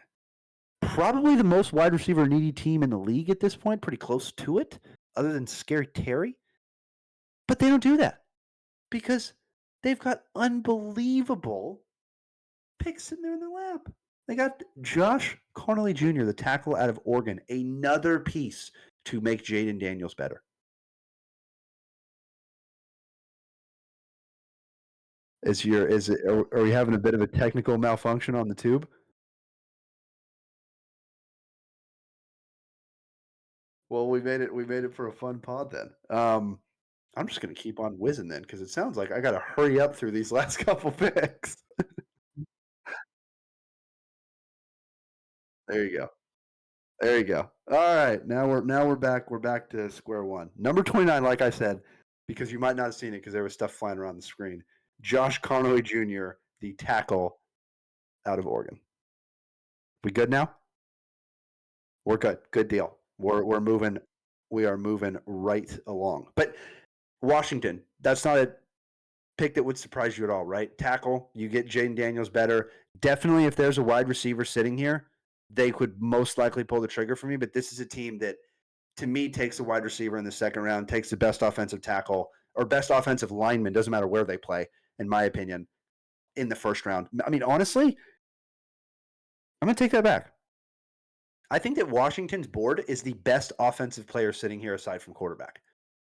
Probably the most wide receiver needy team in the league at this point, pretty close to it, other than Scary Terry. But they don't do that because they've got unbelievable picks in there in their lap. They got Josh Connolly Jr., the tackle out of Oregon, another piece to make Jaden Daniels better. Are we having a bit of a technical malfunction on the tube? Well, we made it for a fun pod then. I'm just gonna keep on whizzing then because it sounds like I gotta hurry up through these last couple picks. There you go. There you go. All right, now we're back. We're back to square one. Number 29, like I said, because you might not have seen it because there was stuff flying around the screen. Josh Connolly Jr., the tackle out of Oregon. We good now? We're good. Good deal. We're moving. We are moving right along. But Washington, that's not a pick that would surprise you at all, right? Tackle, you get Jaden Daniels better. Definitely, if there's a wide receiver sitting here, they could most likely pull the trigger for me. But this is a team that, to me, takes a wide receiver in the second round, takes the best offensive tackle or best offensive lineman, doesn't matter where they play, in my opinion, in the first round. I mean, honestly, I'm going to take that back. I think that Washington's board is the best offensive player sitting here aside from quarterback.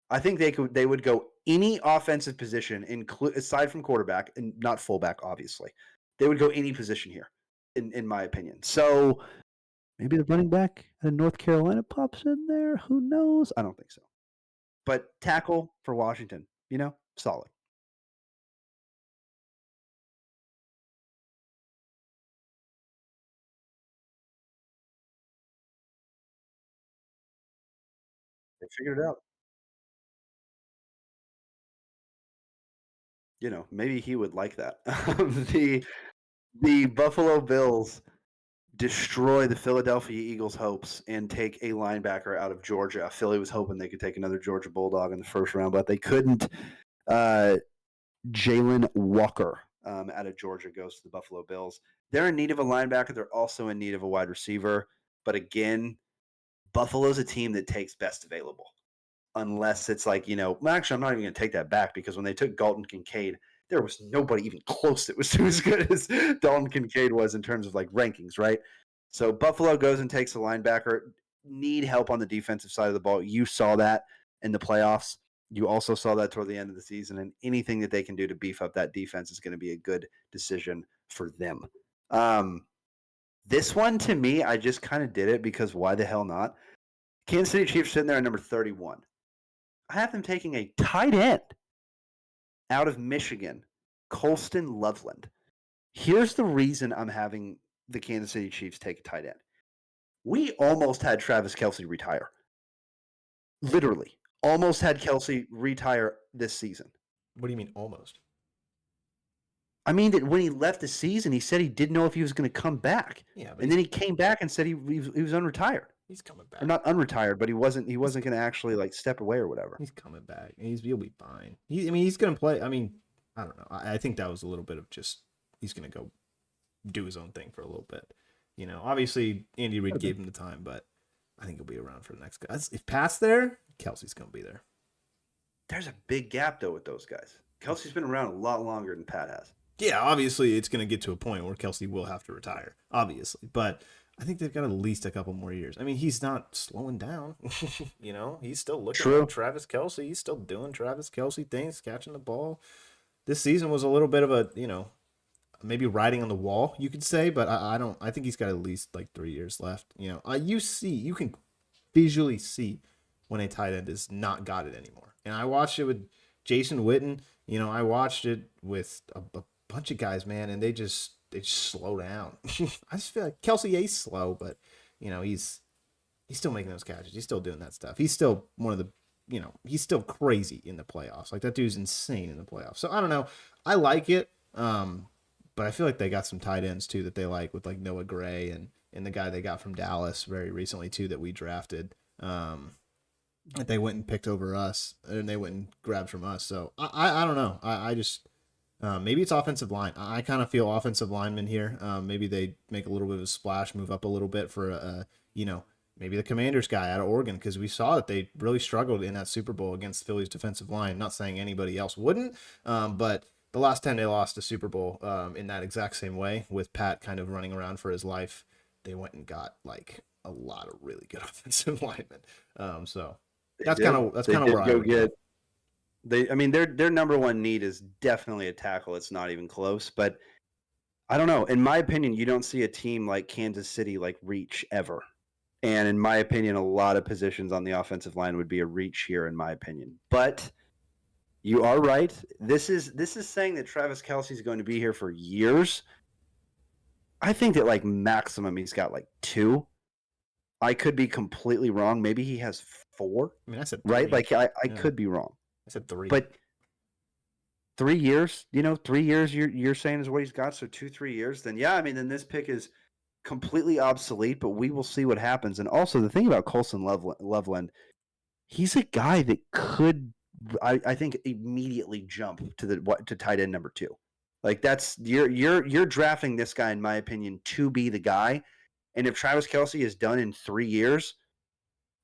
I think they would go any offensive position, aside from quarterback and not fullback, obviously. They would go any position here. in my opinion. So maybe the running back in North Carolina pops in there. Who knows? I don't think so. But tackle for Washington, solid. They figured it out. Maybe he would like that. The Buffalo Bills destroy the Philadelphia Eagles' hopes and take a linebacker out of Georgia. Philly was hoping they could take another Georgia Bulldog in the first round, but they couldn't. Jalen Walker out of Georgia goes to the Buffalo Bills. They're in need of a linebacker. They're also in need of a wide receiver. But again, Buffalo's a team that takes best available. Unless it's like, well, actually, I'm not even going to take that back because when they took Dalton Kincaid, there was nobody even close that was as good as Dalton Kincaid was in terms of like rankings, right? So Buffalo goes and takes a linebacker. Need help on the defensive side of the ball. You saw that in the playoffs. You also saw that toward the end of the season, and anything that they can do to beef up that defense is going to be a good decision for them. This one, to me, I just kind of did it because why the hell not? Kansas City Chiefs sitting there at number 31. I have them taking a tight end out of Michigan, Colston Loveland. Here's the reason I'm having the Kansas City Chiefs take a tight end. We almost had Travis Kelce retire. Literally. Almost had Kelce retire this season. What do you mean almost? I mean that when he left the season, he said he didn't know if he was going to come back. Yeah, and then he came back and said he was unretired. He's coming back. Or not unretired, but he wasn't going to actually like step away or whatever. He's coming back. He'll be fine. He's going to play. I mean, I don't know. I think that was a little bit of just he's going to go do his own thing for a little bit. Obviously Andy Reid gave him the time, but I think he'll be around for the next guys. If Pat's there, Kelce's going to be there. There's a big gap though with those guys. Kelce's been around a lot longer than Pat has. Yeah, obviously it's going to get to a point where Kelce will have to retire, obviously, but I think they've got at least a couple more years. I mean, he's not slowing down. He's still looking at Travis Kelce. He's still doing Travis Kelce things, catching the ball. This season was a little bit of a, maybe riding on the wall, you could say, but I think he's got at least like 3 years left. You can visually see when a tight end is not got it anymore. And I watched it with Jason Witten. I watched it with a bunch of guys, man, and they just slow down. I just feel like Kelce is slow, but he's still making those catches. He's still doing that stuff. He's still one of the, he's still crazy in the playoffs. Like that dude's insane in the playoffs. So I don't know. I like it. But I feel like they got some tight ends too that they like with like Noah Gray and the guy they got from Dallas very recently too that we drafted. That they went and picked over us and they went and grabbed from us. So I don't know. I just maybe it's offensive line. I kind of feel offensive linemen here. Maybe they make a little bit of a splash, move up a little bit for maybe the Commanders guy out of Oregon, because we saw that they really struggled in that Super Bowl against Philly's defensive line. Not saying anybody else wouldn't, but the last time they lost a Super Bowl in that exact same way with Pat kind of running around for his life, they went and got like a lot of really good offensive linemen. So that's kind of where I would get. Their number one need is definitely a tackle. It's not even close, but I don't know. In my opinion, you don't see a team like Kansas City like reach ever. And in my opinion, a lot of positions on the offensive line would be a reach here, in my opinion. But you are right. This is saying that Travis Kelce is going to be here for years. I think that like maximum he's got like 2. I could be completely wrong. Maybe he has 4. I mean, I said 3. Right? Like I could be wrong. I said 3. But 3 years, 3 years you're saying is what he's got. So 2-3 years. Then yeah, then this pick is completely obsolete, but we will see what happens. And also the thing about Colston Loveland, he's a guy that could, I think, immediately jump to tight end number 2. Like that's you're drafting this guy, in my opinion, to be the guy. And if Travis Kelce is done in 3 years,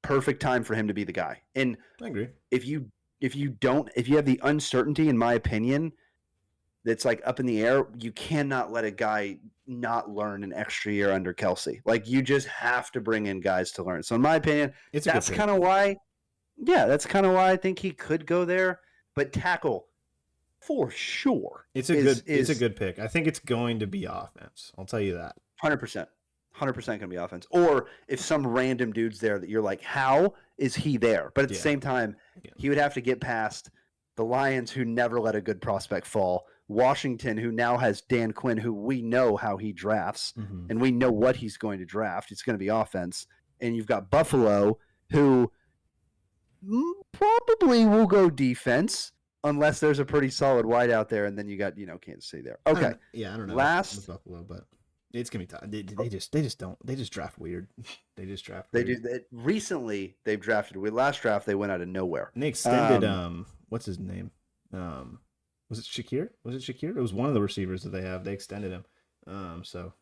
perfect time for him to be the guy. And I agree. If you have the uncertainty, in my opinion, that's like up in the air, you cannot let a guy not learn an extra year under Kelce. Like you just have to bring in guys to learn. So in my opinion, that's kind of why I think he could go there. But tackle, for sure. It's a good pick. I think it's going to be offense. I'll tell you that. 100%. 100% going to be offense. Or if some random dude's there that you're like, how is he there? But at the Yeah. same time, Yeah. he would have to get past the Lions, who never let a good prospect fall, Washington, who now has Dan Quinn, who we know how he drafts, Mhm. and we know what he's going to draft. It's going to be offense. And you've got Buffalo, who probably will go defense unless there's a pretty solid wide out there, and then you got Kansas City there. Okay, I don't know with last Buffalo, but it's gonna be tough. They just draft weird. They just draft they weird. do. Recently, they've drafted. With last draft, they went out of nowhere. And they extended Um, what's his name? Was it Shakir? Was it Shakir? It was one of the receivers that they have. They extended him. So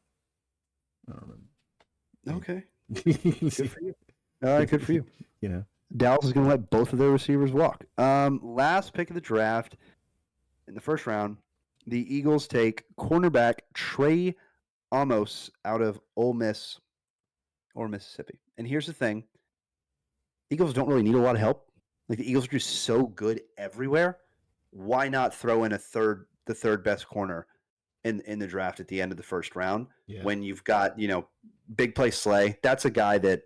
I don't Okay, remember. good for you. All right, good for you. You know. Dallas is going to let both of their receivers walk. Last pick of the draft in the first round, the Eagles take cornerback Trey Amos out of Ole Miss or Mississippi. And here's the thing: Eagles don't really need a lot of help. Like, the Eagles are just so good everywhere. Why not throw in the third best corner in the draft at the end of the first round Yeah. when you've got big play Slay? That's a guy that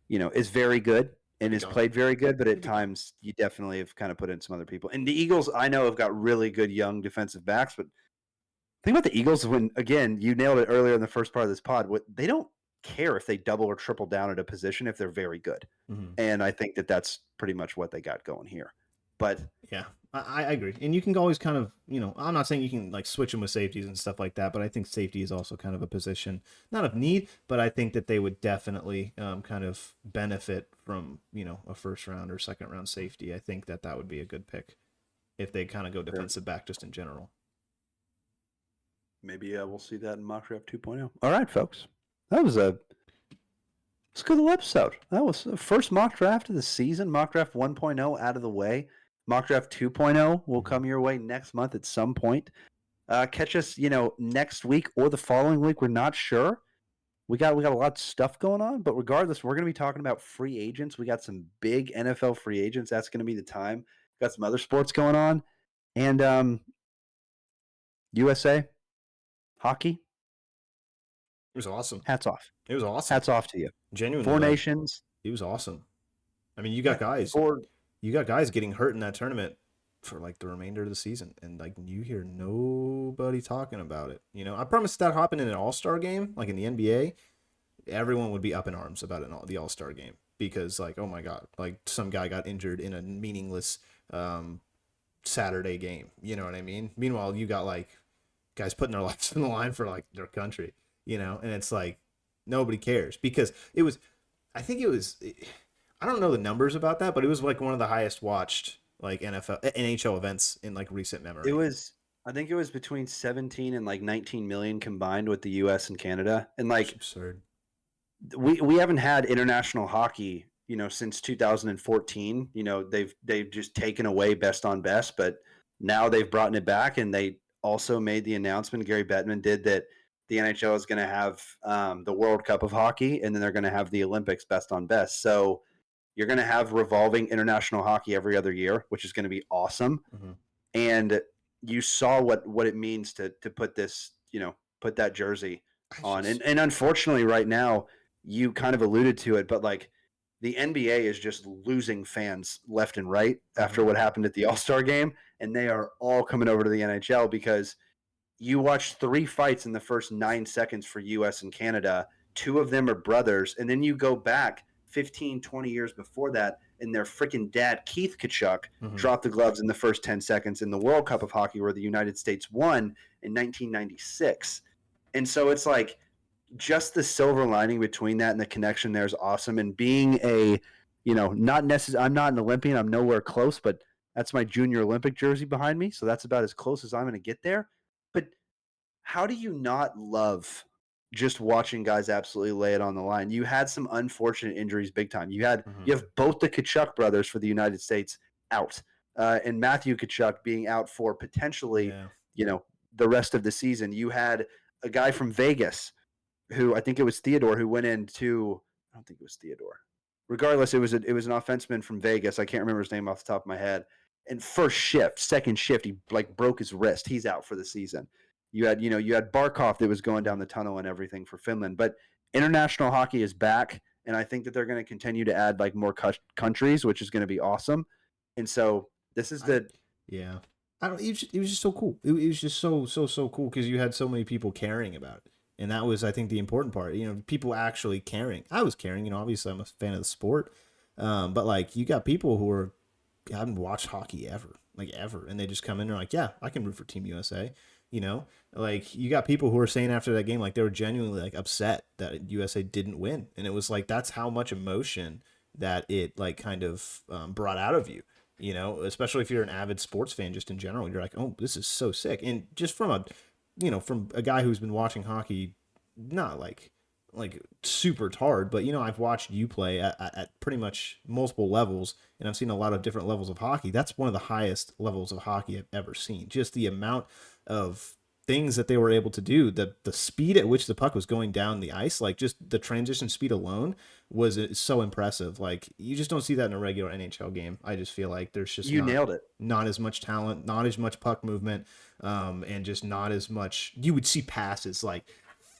is very good and has played very good, but at times you definitely have kind of put in some other people. And the Eagles, I know, have got really good young defensive backs, but think about the Eagles when, again, you nailed it earlier in the first part of this pod. They don't care if they double or triple down at a position if they're very good. Mhm. And I think that that's pretty much what they got going here. But Yeah, I agree. And you can always kind of, I'm not saying you can like switch them with safeties and stuff like that, but I think safety is also kind of a position, not of need, but I think that they would definitely kind of benefit from, a first round or second round safety. I think that would be a good pick if they kind of go defensive back just in general. maybe we'll see that in mock draft 2.0. All right, folks. That was a good little episode. That was the first mock draft of the season. Mock draft 1.0 out of the way. Mock draft 2.0 will come your way next month at some point. Catch us, next week or the following week. We're not sure. We got a lot of stuff going on, but regardless, we're going to be talking about free agents. We got some big NFL free agents. That's going to be the time. Got some other sports going on, and USA hockey. It was awesome. Hats off. It was awesome. Hats off to you. Genuinely. Four nations. It was awesome. I mean, you got guys. You got guys getting hurt in that tournament for like the remainder of the season, and like you hear nobody talking about it. I promise that happened in an All-Star game, like in the NBA, everyone would be up in arms about it in the All-Star game because, like, oh my god, like some guy got injured in a meaningless Saturday game. You know what I mean? Meanwhile, you got like guys putting their lives on the line for like their country. And it's like nobody cares because it was. I think it was. I don't know the numbers about that, but it was like one of the highest watched like NHL events in like recent memory. I think it was between 17 and like 19 million combined with the US and Canada. And like that's absurd. We haven't had international hockey, since 2014. They've just taken away best on best, but now they've brought it back, and they also made the announcement, Gary Bettman did, that the NHL is going to have the World Cup of hockey, and then they're going to have the Olympics best on best. So you're going to have revolving international hockey every other year, which is going to be awesome. Mm-hmm. And you saw what it means to put this, put that jersey on. And unfortunately right now, you kind of alluded to it, but like the NBA is just losing fans left and right after what happened at the All-Star game. And they are all coming over to the NHL because you watch 3 fights in the first 9 seconds for US and Canada. 2 of them are brothers. And then you go back 15, 20 years before that, and their freaking dad, Keith Tkachuk, dropped the gloves in the first 10 seconds in the World Cup of Hockey where the United States won in 1996. And so it's like just the silver lining between that and the connection there is awesome. And being not necessarily, I'm not an Olympian, I'm nowhere close, but that's my junior Olympic jersey behind me. So that's about as close as I'm going to get there. But how do you not love just watching guys absolutely lay it on the line? You had some unfortunate injuries big time. You have both the Tkachuk brothers for the United States out, and Matthew Tkachuk being out for potentially, the rest of the season. You had a guy from Vegas who I think it was Theodore who went into, I don't think it was Theodore. Regardless, it was an offenseman from Vegas. I can't remember his name off the top of my head. And second shift, he like broke his wrist. He's out for the season. You had Barkov that was going down the tunnel and everything for Finland. But international hockey is back, and I think that they're going to continue to add like more countries, which is going to be awesome. And so this is the yeah. I don't. It was just so cool. It was just so cool because you had so many people caring about it, and that was, I think, the important part. You know, people actually caring. I was caring. You know, obviously I'm a fan of the sport, but like you got people who are haven't watched hockey ever, like ever, and they just come in and are like, yeah, I can root for Team USA. You know, like you got people who are saying after that game, like they were genuinely like upset that USA didn't win, and it was like that's how much emotion that it like kind of brought out of you. You know, especially if you're an avid sports fan, just in general, you're like, oh, this is so sick, and just from a, you know, from a guy who's been watching hockey, not like super hard, but you know, I've watched you play at pretty much multiple levels, and I've seen a lot of different levels of hockey. That's one of the highest levels of hockey I've ever seen. Just the amount of things that they were able to do, the speed at which the puck was going down the ice, like just the transition speed alone was so impressive. Like you just don't see that in a regular NHL game. I just feel like there's just nailed it. Not as much talent, not as much puck movement, and just not as much. You would see passes like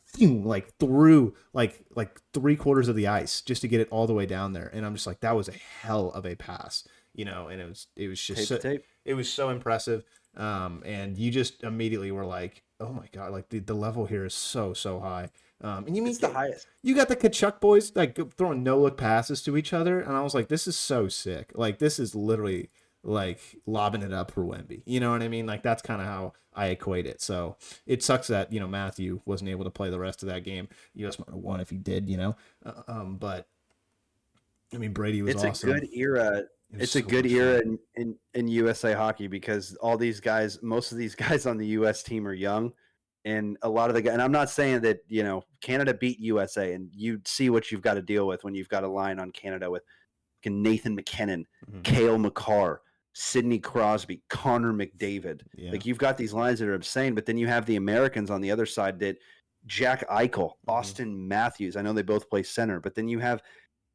through like 3/4 of the ice just to get it all the way down there, and I'm just like, that was a hell of a pass, you know. And it was just it was so impressive. And you just immediately were like, oh my god, like the level here is so high. And you mean It's the highest. You got the Kachuk boys like throwing no look passes to each other, and I was like, this is so sick. Like this is literally like lobbing it up for Wemby. You know what I mean? Like that's kind of how I equate it. So it sucks that, you know, Matthew wasn't able to play the rest of that game. US might have won if he did, you know. But I mean, Brady was awesome. A good era. It's a good era in USA hockey because all these guys, most of these guys on the US team are young, and a lot of the guys. And I'm not saying that, you know, Canada beat USA, and you see what you've got to deal with when you've got a line on Canada with Nathan McKinnon, Cale Makar, Sidney Crosby, Connor McDavid. Yeah. Like you've got these lines that are insane, but then you have the Americans on the other side that Jack Eichel, Austin Matthews. I know they both play center, but then you have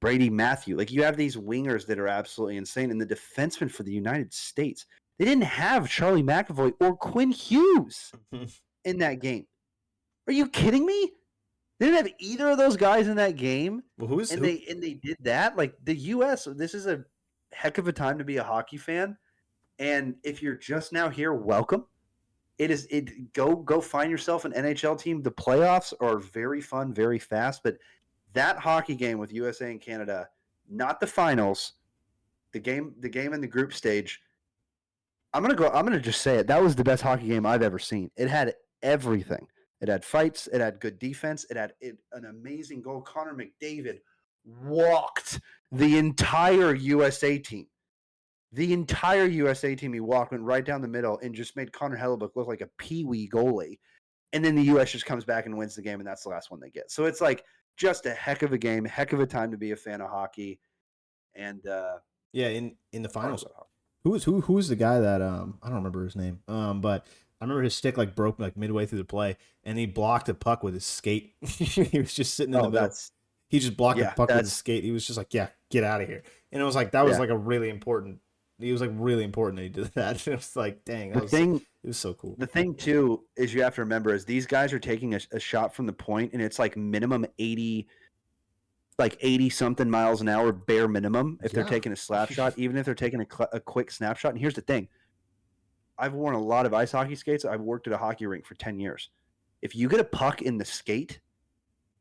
Brady Matthew. Like you have these wingers that are absolutely insane. And the defensemen for the United States, they didn't have Charlie McAvoy or Quinn Hughes in that game. Are you kidding me? They didn't have either of those guys in that game. Well, they did that? Like the US, this is a heck of a time to be a hockey fan. And if you're just now here, welcome. Go find yourself an NHL team. The playoffs are very fun, very fast, but that hockey game with USA and Canada, not the finals, the game in the group stage, I'm gonna just say it. That was the best hockey game I've ever seen. It had everything. It had fights. It had good defense. It had an amazing goal. Connor McDavid walked the entire USA team. The entire USA team he walked, went right down the middle, and just made Connor Hellebuyck look like a peewee goalie. And then the US just comes back and wins the game, and that's the last one they get. So it's like just a heck of a game, heck of a time to be a fan of hockey. And yeah, in the finals, who was the guy that I don't remember his name, but I remember his stick like broke like midway through the play, and he blocked a puck with his skate. He was just sitting in the middle. He just blocked the puck with his skate. He was just like, yeah, get out of here. And it was like that was like a really important. He was like really important that he did that. It was like, dang, it was so cool. The thing too is you have to remember is these guys are taking a shot from the point, and it's like minimum 80 something miles an hour bare minimum if they're taking a slap shot, even if they're taking a quick snapshot. And here's the thing. I've worn a lot of ice hockey skates. I've worked at a hockey rink for 10 years. If you get a puck in the skate,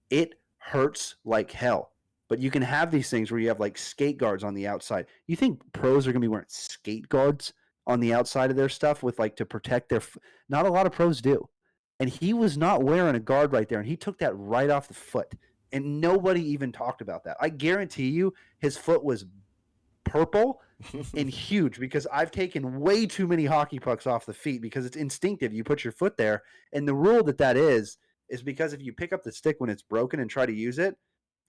it hurts like hell. But you can have these things where you have like skate guards on the outside. You think pros are going to be wearing skate guards on the outside of their stuff with like to protect their not a lot of pros do. And he was not wearing a guard right there, and he took that right off the foot. And nobody even talked about that. I guarantee you his foot was purple and huge because I've taken way too many hockey pucks off the feet because it's instinctive. You put your foot there, and the rule that is because if you pick up the stick when it's broken and try to use it,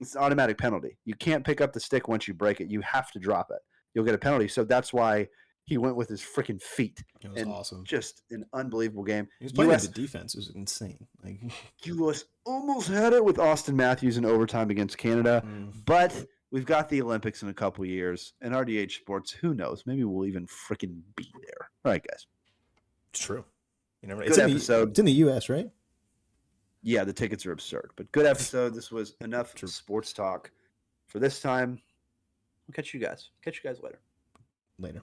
it's an automatic penalty. You can't pick up the stick once you break it. You have to drop it. You'll get a penalty. So that's why he went with his freaking feet. It was awesome. Just an unbelievable game. He was playing the defense. It was insane. Like US almost had it with Austin Matthews in overtime against Canada, but we've got the Olympics in a couple years, and RDH Sports, who knows? Maybe we'll even freaking be there. All right, guys. It's true. You know, Good episode. It's in the U.S., right? Yeah, the tickets are absurd, but good episode. This was enough True. sports talk for this time. I'll catch you guys. Catch you guys later. Later.